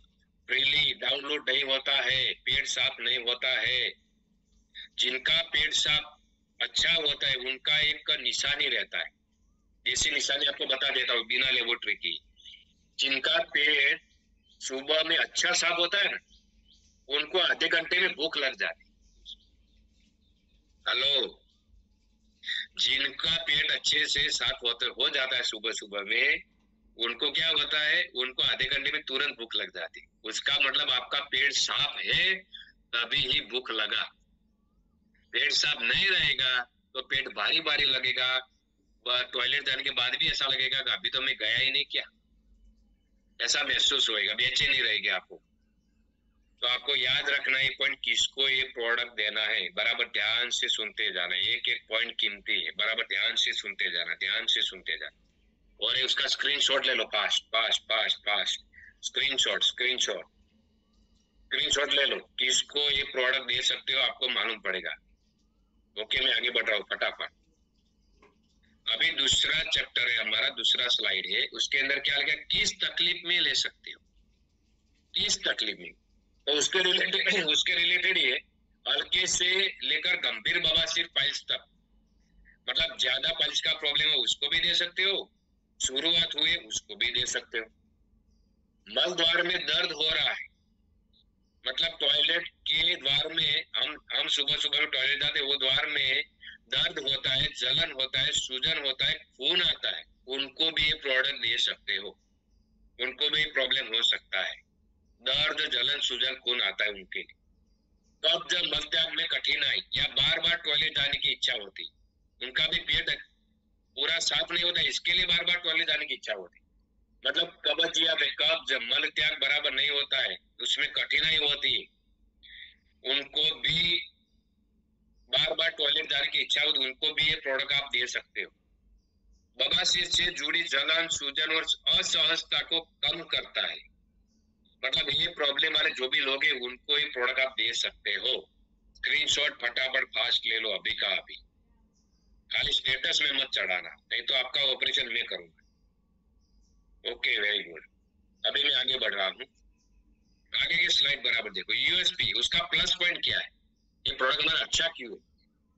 फ्रीली डाउनलोड नहीं होता है, पेट साफ नहीं होता है, जिनका पेट साफ अच्छा होता है, उनका एक निशानी रहता है। जैसी निशानी आपको बता देता हूँ बिना लेबोरेटरी की। जिनका पेट सुबह में अच्छा साफ होता है ना, उनको आधे घंटे में भूख लग जाती है। हेलो, जिनका पेट अच्छे से साफ हो जाता है सुबह सुबह में, उनको क्या होता है, उनको आधे घंटे में तुरंत भूख लग जाती। उसका मतलब आपका पेट साफ है तभी ही भूख लगा। पेट साफ नहीं रहेगा तो पेट भारी भारी लगेगा, टॉयलेट जाने के बाद भी ऐसा लगेगा कि अभी तो मैं गया ही नहीं क्या, ऐसा महसूस होएगा, बेचैनी रहेगी आपको। तो आपको याद रखना है पॉइंट, किसको ये प्रोडक्ट देना है, बराबर ध्यान से सुनते जाना, एक एक पॉइंट कीमती है, बराबर ध्यान से सुनते जाना, ध्यान से सुनते जाना। और ये उसका स्क्रीनशॉट ले लो, fast fast fast fast, screenshot screenshot screenshot ले लो, किसको ये प्रोडक्ट दे सकते हो आपको मालूम पड़ेगा। ओके, मैं आगे बढ़ रहा हूँ फटाफट। अभी दूसरा चैप्टर है हमारा, दूसरा स्लाइड है, उसके अंदर क्या लिखा है, किस तकलीफ में ले सकते हो, किस तकलीफ में। तो उसके रिलेटेड ये हल्के से लेकर गंभीर बवासीर पाइल्स तक, मतलब ज्यादा पाइल्स का प्रॉब्लम है उसको भी दे सकते हो, शुरुआत हुई उसको भी दे सकते हो। मल द्वार में दर्द हो रहा है, मतलब टॉयलेट के द्वार में, हम सुबह सुबह टॉयलेट जाते हैं, वो द्वार में दर्द होता है, जलन होता है, सूजन होता है, खून आता है, उनको भी ये प्रोडक्ट दे सकते हो, उनको भी प्रॉब्लम हो सकता है, दर्द जलन सूजन खून आता है उनके लिए। तब जब मलत्याग में कठिनाई या बार बार टॉयलेट जाने की इच्छा होती, उनका भी पेट पूरा साफ नहीं होता, इसके लिए बार बार टॉयलेट जाने की इच्छा होती, मतलब कब्जियत है, कब्ज मल त्याग बराबर नहीं होता है, उसमें कठिनाई होती है, उनको भी बार बार टॉयलेट जाने की इच्छा होती, उनको भी ये प्रोडक्ट आप दे सकते हो। बवासीर से जुड़ी जलन सूजन और असहजता को कम करता है, मतलब ये प्रॉब्लम वाले जो भी लोग हैं उनको ये प्रोडक्ट आप दे सकते हो। स्क्रीनशॉट फटाफट फास्ट ले लो अभी का अभी, खाली स्टेटस में मत चढ़ाना, नहीं तो आपका ऑपरेशन मैं करूंगा। Okay, very good. अभी मैं आगे बढ़ रहा हूँ, आगे की स्लाइड बराबर देखो। यूएसपी, उसका प्लस पॉइंट क्या है, ये प्रोडक्ट हमारा अच्छा क्यों है।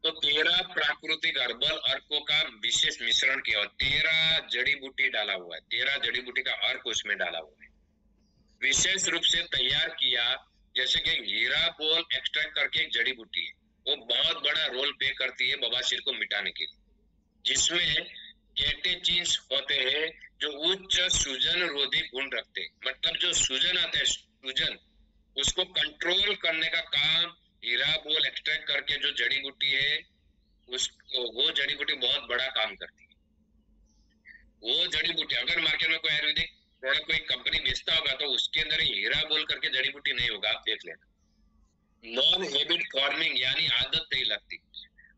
तो 13 प्राकृतिक हर्बल अर्कों का विशेष मिश्रण किया हुआ, 13 जड़ी बूटी डाला हुआ है, 13 जड़ी बूटी का अर्क उसमें डाला हुआ है, विशेष रूप से तैयार किया। जैसे कि हीरा बोल एक्सट्रैक्ट करके एक जड़ी बूटी है, वो बहुत बड़ा रोल प्ले करती है बवासीर को मिटाने के लिए, जिसमें कैटेचिन्स होते हैं जो उच्च सूजन रोधी गुण रखते हैं, मतलब जो सूजन आता है, सूजन उसको कंट्रोल करने का काम हीरा बोल एक्सट्रैक्ट करके जो जड़ी बूटी है, उसको, वो जड़ी बूटी बहुत बड़ा काम करती है। वो जड़ी बूटी अगर मार्केट में कोई आयुर्वेदिक प्रोडक्ट कोई कंपनी बेचता होगा तो उसके अंदर हीरा बोल करके जड़ी बूटी नहीं होगा, आप देख लेना। नॉन हैबिट फॉर्मिंग, यानी आदत नहीं लगती।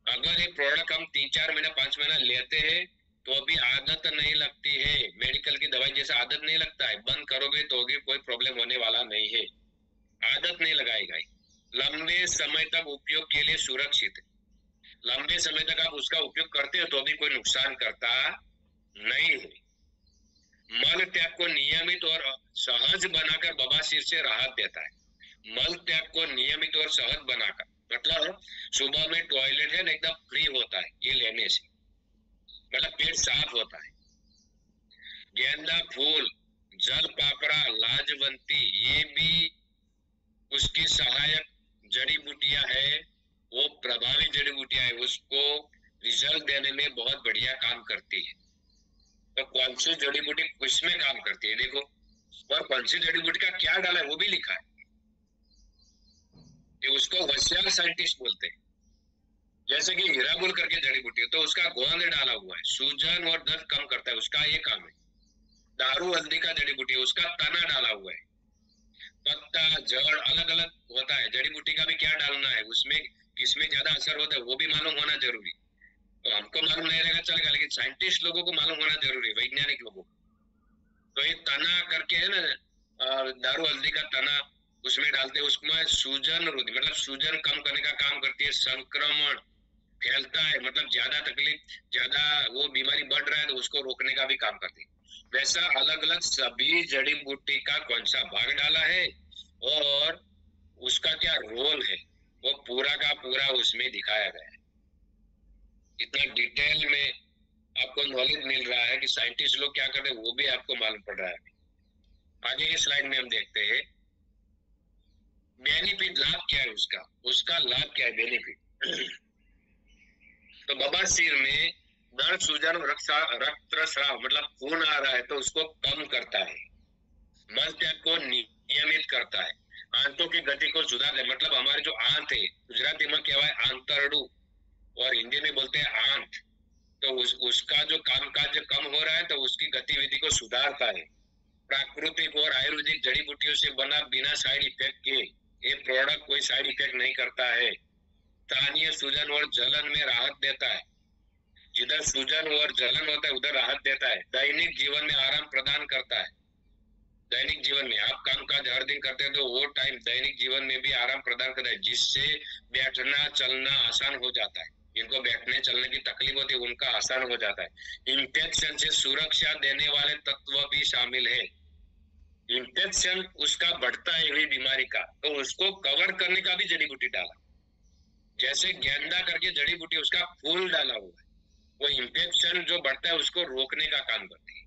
अगर ये प्रोडक्ट हम 3-4 महीना 5 महीना लेते हैं तो भी आदत नहीं लगती है, मेडिकल की दवाई जैसा आदत नहीं लगता है, बंद करोगे तो भी कोई प्रॉब्लम होने वाला नहीं है, आदत नहीं लगाएगा। लंबे समय तक उपयोग के लिए सुरक्षित है, लंबे समय तक आप उसका उपयोग करते हो तो भी कोई नुकसान करता नहीं है। मल त्याग को नियमित और सहज बनाकर बवासीर से राहत देता है, मल त्याग को नियमित और सहज बनाकर, मतलब सुबह में टॉयलेट है ना एकदम फ्री होता है ये लेने से, मतलब पेट साफ होता है। गेंदा फूल, जल पापड़ा, लाजवंती, ये भी उसकी सहायक जड़ी बूटियां है, वो प्रभावी जड़ी बूटियां है, उसको रिजल्ट देने में बहुत बढ़िया काम करती है। तो कौन सी जड़ी बूटी किसमें काम करती है देखो, और कौन सी जड़ी बूटी का क्या डाला है वो भी लिखा है, कि उसको होशियार साइंटिस्ट बोलते हैं। जैसे कि हीरा बोल करके जड़ी बूटी है तो उसका गोंद डाला हुआ है, सूजन और दर्द कम करता है, उसका ये काम है। दारू हल्दी का जड़ी बूटी है, उसका तना डाला हुआ है, पत्ता जड़ अलग अलग होता है, जड़ी बूटी का भी क्या डालना है उसमें, किसमें ज्यादा असर होता है वो भी मालूम होना जरूरी। तो हमको मालूम नहीं रहेगा चलेगा, लेकिन साइंटिस्ट लोगों को मालूम होना जरूरी है, वैज्ञानिक लोगों को। तो ये तना करके है ना, दारू हल्दी का तना उसमें डालते हैं, उसमें सूजन रोधी, मतलब सूजन कम करने का काम करती है, संक्रमण फैलता है, मतलब ज्यादा तकलीफ, ज्यादा वो बीमारी बढ़ रहा है तो उसको रोकने का भी काम करती है। वैसा अलग अलग सभी जड़ी बूटी का कौन सा भाग डाला है और उसका क्या रोल है, वो पूरा का पूरा उसमें दिखाया गया है। इतना डिटेल में आपको नॉलेज मिल रहा है कि साइंटिस्ट लोग क्या करते हैं वो भी आपको मालूम पड़ रहा है। आगे की स्लाइड में हम देखते हैं बेनिफिट, लाभ क्या है उसका, उसका लाभ क्या है, बेनिफिट। तो बवासीर में दर्द, सूजन, रक्तस्राव मतलब खून आ रहा है तो उसको कम करता है, मल त्याग को नियमित करता है, आंतों की गति को सुधार है। मतलब हमारे जो आंत है, गुजराती में कहवाय आंतरडू और हिंदी में बोलते हैं आंत, तो उसका जो कामकाज कम हो रहा है तो उसकी गतिविधि को सुधारता है। प्राकृतिक और आयुर्वेदिक जड़ी बूटियों से बना, बिना साइड इफेक्ट के ये प्रोडक्ट कोई साइड इफेक्ट नहीं करता है। स्थानीय सूजन और जलन में राहत देता है, जिधर सूजन और जलन होता है उधर राहत देता है। दैनिक जीवन में आराम प्रदान करता है, दैनिक जीवन में आप कामकाज हर दिन करते हैं तो वो टाइम दैनिक जीवन में भी आराम प्रदान करता है, जिससे बैठना चलना आसान हो जाता है। जिनको बैठने चलने की तकलीफ होती है उनका आसान हो जाता है। इन्फेक्शन से सुरक्षा देने वाले तत्व भी शामिल है। इन्फेक्शन उसका बढ़ता है हुई बीमारी का, तो उसको कवर करने का भी जड़ी बूटी डाला, जैसे गेंदा करके जड़ी बूटी उसका फूल डाला हुआ है, वो इन्फेक्शन जो बढ़ता है उसको रोकने का काम करती है।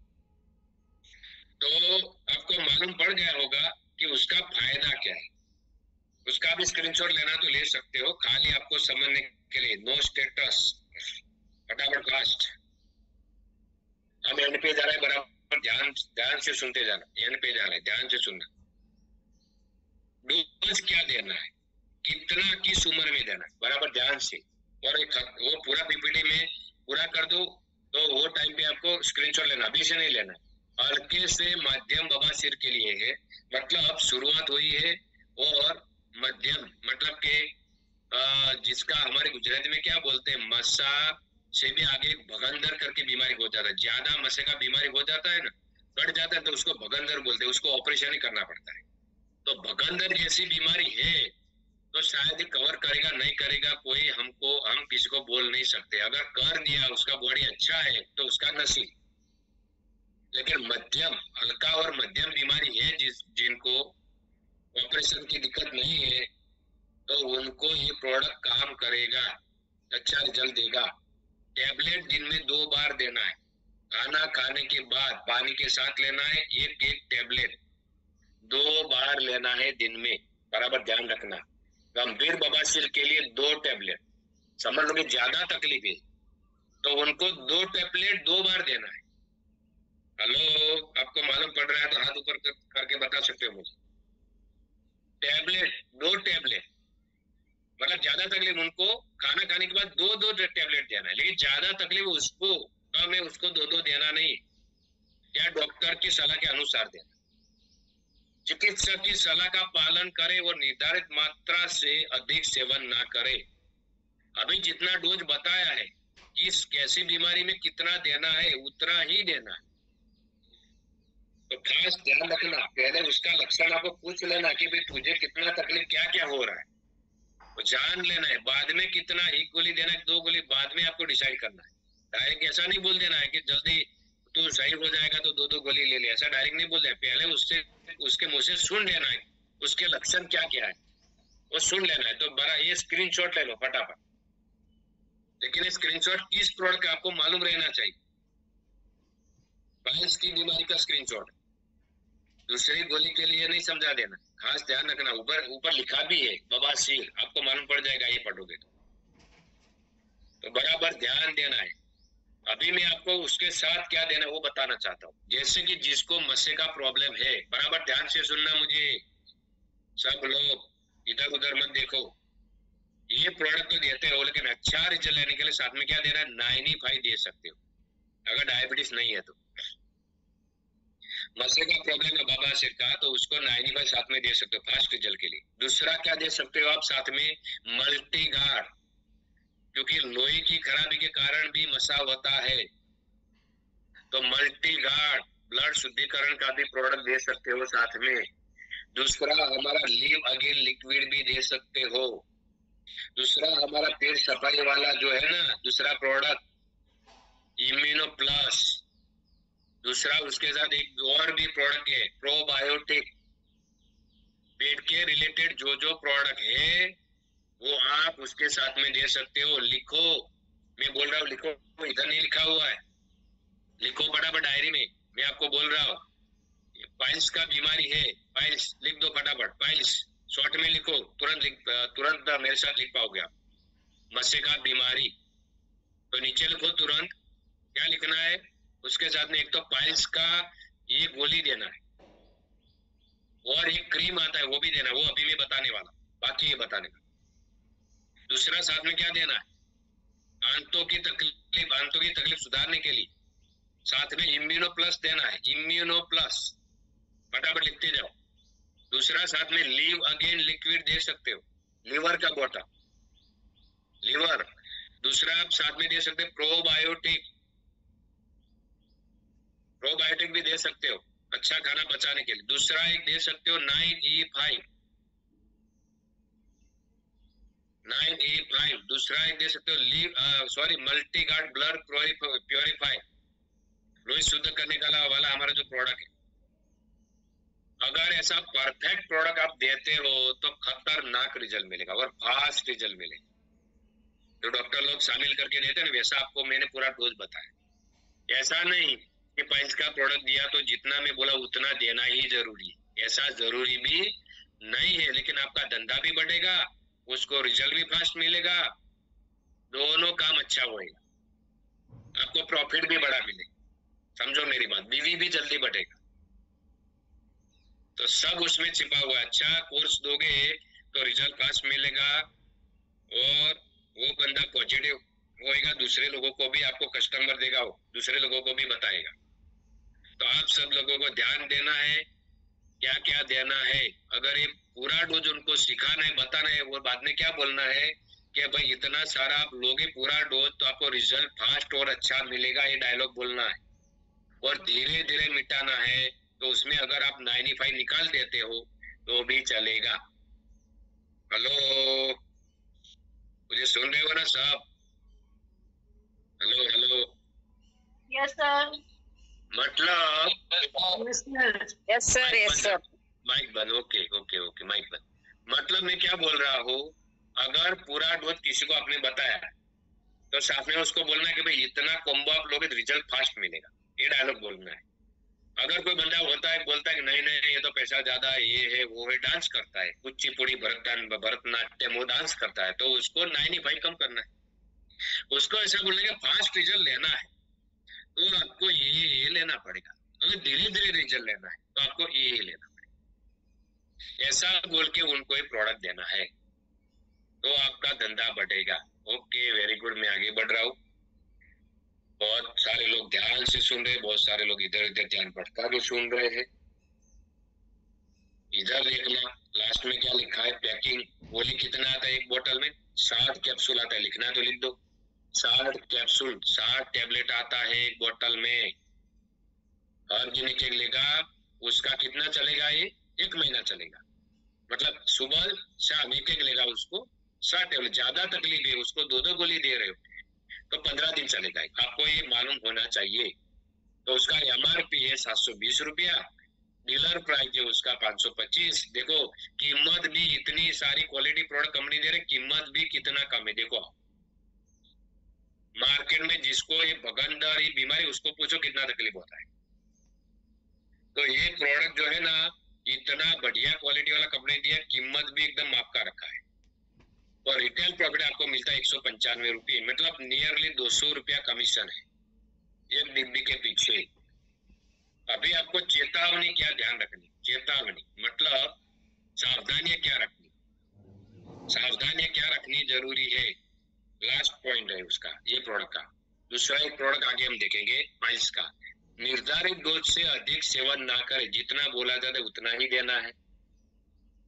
तो आपको मालूम पड़ गया होगा कि उसका फायदा क्या है। उसका भी स्क्रीनशॉट लेना तो ले सकते हो, खाली आपको समझने के लिए। नो स्टेटस, फटाफट फास्ट। हम एंड पे जा रहे हैं, बराबर ध्यान से सुनते जाना। एंड पे जा रहे हैं, ध्यान से सुनना। डोज क्या देना है, कितना किस उम्र में देना है, बराबर ध्यान से। और वो पूरा पीपीटी में पूरा कर दो तो वो टाइम पे आपको स्क्रीनशॉट लेना, अभी से नहीं लेना। हल्के से मध्यम बवासीर के लिए है, मतलब अब शुरुआत हुई है। और मध्यम मतलब के जिसका हमारे गुजराती में क्या बोलते हैं, मसा से भी आगे भगंदर करके बीमारी हो जाता है। ज्यादा मसे का बीमारी हो जाता है ना, बढ़ जाता है तो उसको भगंदर बोलते हैं, उसको ऑपरेशन ही करना पड़ता है। तो भगंदर जैसी बीमारी है तो शायद कवर करेगा नहीं करेगा कोई हम किसी को बोल नहीं सकते। अगर कर दिया, उसका बॉडी अच्छा है तो उसका नसीब। लेकिन मध्यम, हल्का और मध्यम बीमारी है जिनको ऑपरेशन की दिक्कत नहीं है, तो उनको ये प्रोडक्ट काम करेगा, अच्छा रिजल्ट देगा। टैबलेट दिन में 2 बार देना है, खाना खाने के बाद पानी के साथ लेना है। एक टैबलेट 2 बार लेना है दिन में, बराबर ध्यान रखना। गंभीर बवासीर के लिए 2 टैबलेट। समझ लो कि ज्यादा तकलीफ है तो उनको 2 टैबलेट 2 बार देना है। हेलो, आपको मालूम पड़ रहा है तो हाथ ऊपर करके बता सकते हो मुझे। टैबलेट 2 टैबलेट, मतलब ज्यादा तकलीफ उनको खाना खाने के बाद 2 टैबलेट देना है। लेकिन ज्यादा तकलीफ उसको कम है, उसको 2 देना नहीं, या डॉक्टर की सलाह के अनुसार देना। चिकित्सक की सलाह का पालन करे और निर्धारित मात्रा से अधिक सेवन ना करे। अभी जितना डोज बताया है, किस कैसी बीमारी में कितना देना है उतना ही देना है। तो खास ध्यान रखना, पहले उसका लक्षण आपको पूछ लेना कि भाई तुझे कितना तकलीफ, क्या क्या हो रहा है, वो जान लेना है। बाद में कितना, 1 गोली देना है 2 गोली, बाद में आपको डिसाइड करना है। डायरेक्ट ऐसा नहीं बोल देना है कि जल्दी तू सही हो जाएगा तो 2 गोली ले ले, ऐसा डायरेक्ट नहीं बोल देना। पहले उसके मुंह से सुन लेना है उसके लक्षण क्या क्या है, वो सुन लेना है। तो बड़ा ये स्क्रीनशॉट ले लो फटाफट। लेकिन ये स्क्रीनशॉट किस प्रोडक्ट का आपको मालूम रहना चाहिए। पाइल्स की बीमारी का स्क्रीनशॉट, दूसरी गोली के लिए नहीं समझा देना। खास ध्यान रखना, ऊपर लिखा भी है बवासीर, आपको मालूम पड़ जाएगा ये पढ़ोगे तो बराबर ध्यान देना है। अभी मैं आपको उसके साथ क्या देना है वो बताना चाहता हूँ। जैसे कि जिसको मस्से का प्रॉब्लम है, बराबर ध्यान से सुनना मुझे, सब लोग इधर उधर मत देखो। ये प्रोडक्ट तो देते हो लेकिन अच्छा रिजल्ट लेने के लिए साथ में क्या देना है, 95 दे सकते हो अगर डायबिटीज नहीं है तो। मस्से का प्रॉब्लम है बवासीर का, तो उसको 95 साथ में दे सकते हो फास्ट रिजल्ट के लिए। दूसरा क्या दे सकते हो आप साथ में, मल्टीगार्ड, क्योंकि लोही की खराबी के कारण भी मसा होता है, तो मल्टीगार्ड ब्लड शुद्धिकरण का भी प्रोडक्ट दे सकते हो साथ में। दूसरा हमारा लिव अगेन लिक्विड भी दे सकते हो। दूसरा हमारा पेट सफाई वाला जो है ना, दूसरा प्रोडक्ट इम्यूनो प्लस। दूसरा उसके साथ एक और भी प्रोडक्ट है प्रोबायोटिक। पेट के रिलेटेड जो प्रोडक्ट है वो आप उसके साथ में दे सकते हो। लिखो, मैं बोल रहा हूँ लिखो, इधर नहीं लिखा हुआ है, लिखो फटाफट डायरी में, मैं आपको बोल रहा हूँ। पाइल्स का बीमारी है, पाइल्स लिख दो फटाफट, पाइल्स शॉर्ट में लिखो, तुरंत मेरे साथ लिख पाओगे आप। मस्से का बीमारी, तो नीचे लिखो तुरंत, क्या लिखना है उसके साथ में, एक तो पाइल्स का ये गोली देना है और एक क्रीम आता है वो भी देना, वो अभी मैं बताने वाला, बाकी ये बताने का। दूसरा साथ में क्या देना है, आंतों की तकलीफ सुधारने के लिए साथ में इम्यूनो प्लस देना है, इम्यूनो प्लस, फटाफट लिखते जाओ। दूसरा साथ में लीव अगेन लिक्विड दे सकते हो, लीवर का बोतल, लीवर। दूसरा आप साथ में दे सकते हो प्रोबायोटिक भी दे सकते हो, अच्छा खाना पचाने के लिए। दूसरा एक दे सकते हो 9E5। दूसरा एक दे सकते हो मल्टीगार्ड ब्लड प्योरीफाई, लोही शुद्ध करने वाला हमारा जो प्रोडक्ट है। अगर ऐसा परफेक्ट प्रोडक्ट आप देते हो तो खतरनाक रिजल्ट मिलेगा और फास्ट रिजल्ट मिलेगा। जो डॉक्टर लोग शामिल करके देते हैं ना, वैसा आपको मैंने पूरा डोज बताया। ऐसा नहीं कि पाइल्स का प्रोडक्ट दिया तो जितना मैं बोला उतना देना ही जरूरी है, ऐसा जरूरी भी नहीं है। लेकिन आपका धंधा भी बढ़ेगा, उसको रिजल्ट भी फास्ट मिलेगा, दोनों काम अच्छा होएगा, आपको प्रॉफिट भी बड़ा मिलेगा। समझो मेरी बात, बीवी भी जल्दी बढ़ेगा। तो सब उसमें छिपा हुआ है। अच्छा कोर्स दोगे तो रिजल्ट फास्ट मिलेगा और वो बंदा पॉजिटिव होएगा, दूसरे लोगों को भी आपको कस्टमर देगा, वो दूसरे लोगों को भी बताएगा। तो आप सब लोगों को ध्यान देना है, क्या क्या देना है। अगर ये पूरा डोज उनको सिखाना है, बताना है, वो बाद में क्या बोलना है कि भाई इतना सारा आप लोगे पूरा डोज तो आपको रिजल्ट फास्ट और अच्छा मिलेगा, ये डायलॉग बोलना है। और धीरे धीरे मिटाना है। तो उसमें अगर आप 95 निकाल देते हो तो भी चलेगा। हेलो, मुझे सुन रहे हो ना साहब? हेलो हेलो, यस सर, मतलब यस सर, माइक बंद, ओके ओके ओके, माइक बंद। मतलब मैं क्या बोल रहा हूँ, अगर पूरा डोज किसी को आपने बताया तो साथ में उसको बोलना है कि भाई इतना कॉम्बो आप लोगे तो रिजल्ट फास्ट मिलेगा, ये डायलॉग बोलना है। अगर कोई बंदा होता है बोलता है कि नहीं नहीं ये तो पैसा ज्यादा है, ये है वो है, डांस करता है, कुचिपुड़ी भरतनाट्यम वो डांस करता है, तो उसको 95 कम करना है। उसको ऐसा बोलने का फास्ट रिजल्ट लेना है तो आपको ये लेना पड़ेगा। अगर धीरे धीरे रिजल्ट लेना है तो आपको ये लेना पड़ेगा। ऐसा बोल के उनको एक प्रोडक्ट देना है तो आपका धंधा बढ़ेगा। ओके वेरी गुड, मैं आगे बढ़ रहा हूँ। बहुत सारे लोग ध्यान से सुन रहे हैं, बहुत सारे लोग इधर उधर ध्यान भटका के सुन रहे हैं। इधर देखना लास्ट में क्या लिखा है, पैकिंग बोली कितना आता है एक बोतल में, 60 कैप्सूल आता है, लिखना तो लिख दो। 60 कैप्सूल, 60 टैबलेट आता है एक बोतल में। ऑर्गेनिक लेगा उसका कितना चलेगा, ये 1 महीना चलेगा। मतलब सुबह शाम एक लेगा उसको 60 टैबलेट। ज्यादा तकलीफ है उसको 2-2 गोली दे रहे हो तो 15 दिन चलेगा, आपको ये मालूम होना चाहिए। तो उसका MRP है 720 रुपया, डीलर प्राइस है उसका 525। देखो कीमत भी, इतनी सारी क्वालिटी प्रोडक्ट कंपनी दे रही, कीमत भी कितना कम है। देखो मार्केट में जिसको ये भगंदर ये बीमारी, उसको पूछो कितना तकलीफ होता है। तो ये प्रोडक्ट जो है ना, इतना बढ़िया क्वालिटी वाला कंपनी दिया, कीमत भी एकदम माप का रखा है और रिटेल प्रॉफिट आपको मिलता है 195 रुपये, मतलब नियरली 200 रुपया कमीशन है एक डिब्बी के पीछे। अभी आपको चेतावनी क्या ध्यान रखनी, चेतावनी मतलब सावधानियां क्या रखनी, सावधानियां क्या रखनी जरूरी है। लास्ट पॉइंट है उसका, ये प्रोडक्ट का। दूसरा एक प्रोडक्ट आगे हम देखेंगे पाइल्स का। निर्धारित डोज से अधिक सेवन ना करें, जितना बोला जाता है उतना ही देना है।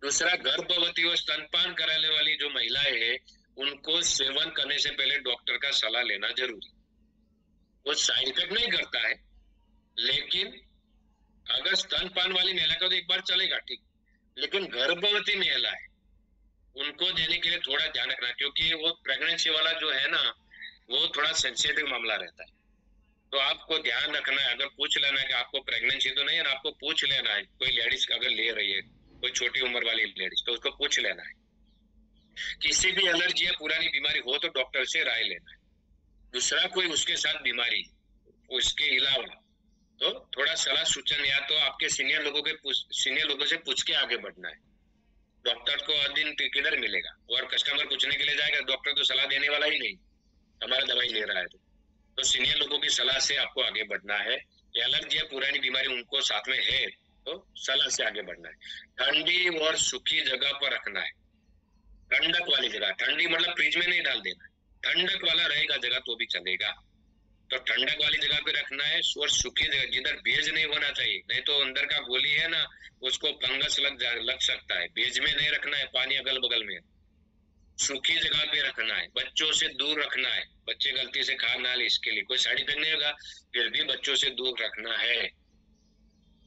दूसरा, गर्भवती और स्तनपान कराने वाली जो महिलाएं हैं उनको सेवन करने से पहले डॉक्टर का सलाह लेना जरूरी। वो साइड इफेक्ट नहीं करता है, लेकिन अगर स्तनपान वाली महिला का तो एक बार चलेगा ठीक, लेकिन गर्भवती महिला है उनको देने के लिए थोड़ा ध्यान रखना, क्योंकि वो प्रेगनेंसी वाला जो है ना वो थोड़ा सेंसिटिव मामला रहता है। तो आपको ध्यान रखना है, अगर पूछ लेना है कि आपको प्रेगनेंसी तो नहीं है, आपको पूछ लेना है, कोई लेडीज अगर ले रही है, कोई छोटी उम्र वाली लेडीज, तो उसको पूछ लेना है। किसी भी एलर्जी या पुरानी बीमारी हो तो डॉक्टर से राय लेना है। दूसरा, कोई उसके साथ बीमारी उसके अलावा तो थोड़ा सलाह सूचन या तो आपके सीनियर लोगों से पूछ के आगे बढ़ना है। डॉक्टर को हर दिन किधर मिलेगा, और कस्टमर पूछने के लिए जाएगा, डॉक्टर तो सलाह देने वाला ही नहीं। हमारा दवाई ले रहा है तो सीनियर लोगों की सलाह से आपको आगे बढ़ना है। एलर्जी या पुरानी बीमारी उनको साथ में है तो सलाह से आगे बढ़ना है। ठंडी और सूखी जगह पर रखना है, ठंडक वाली जगह। ठंडी मतलब फ्रिज में नहीं डाल देना, ठंडक वाला रहेगा जगह तो भी चलेगा। तो ठंडक वाली जगह पे रखना है और सूखी जगह जिधर भेज नहीं होना चाहिए, नहीं तो अंदर का गोली है ना उसको फंगस लग सकता है। भेज में नहीं रखना है, पानी अगल बगल में। सूखी जगह पे रखना है, बच्चों से दूर रखना है, बच्चे गलती से खा ना ले इसके लिए कोई साइड इफेक्ट नहीं होगा, फिर भी बच्चों से दूर रखना है।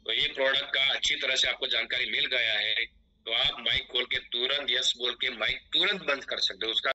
तो ये प्रोडक्ट का अच्छी तरह से आपको जानकारी मिल गया है तो आप माइक खोल के तुरंत यस बोल के माइक तुरंत बंद कर सकते हो। उसका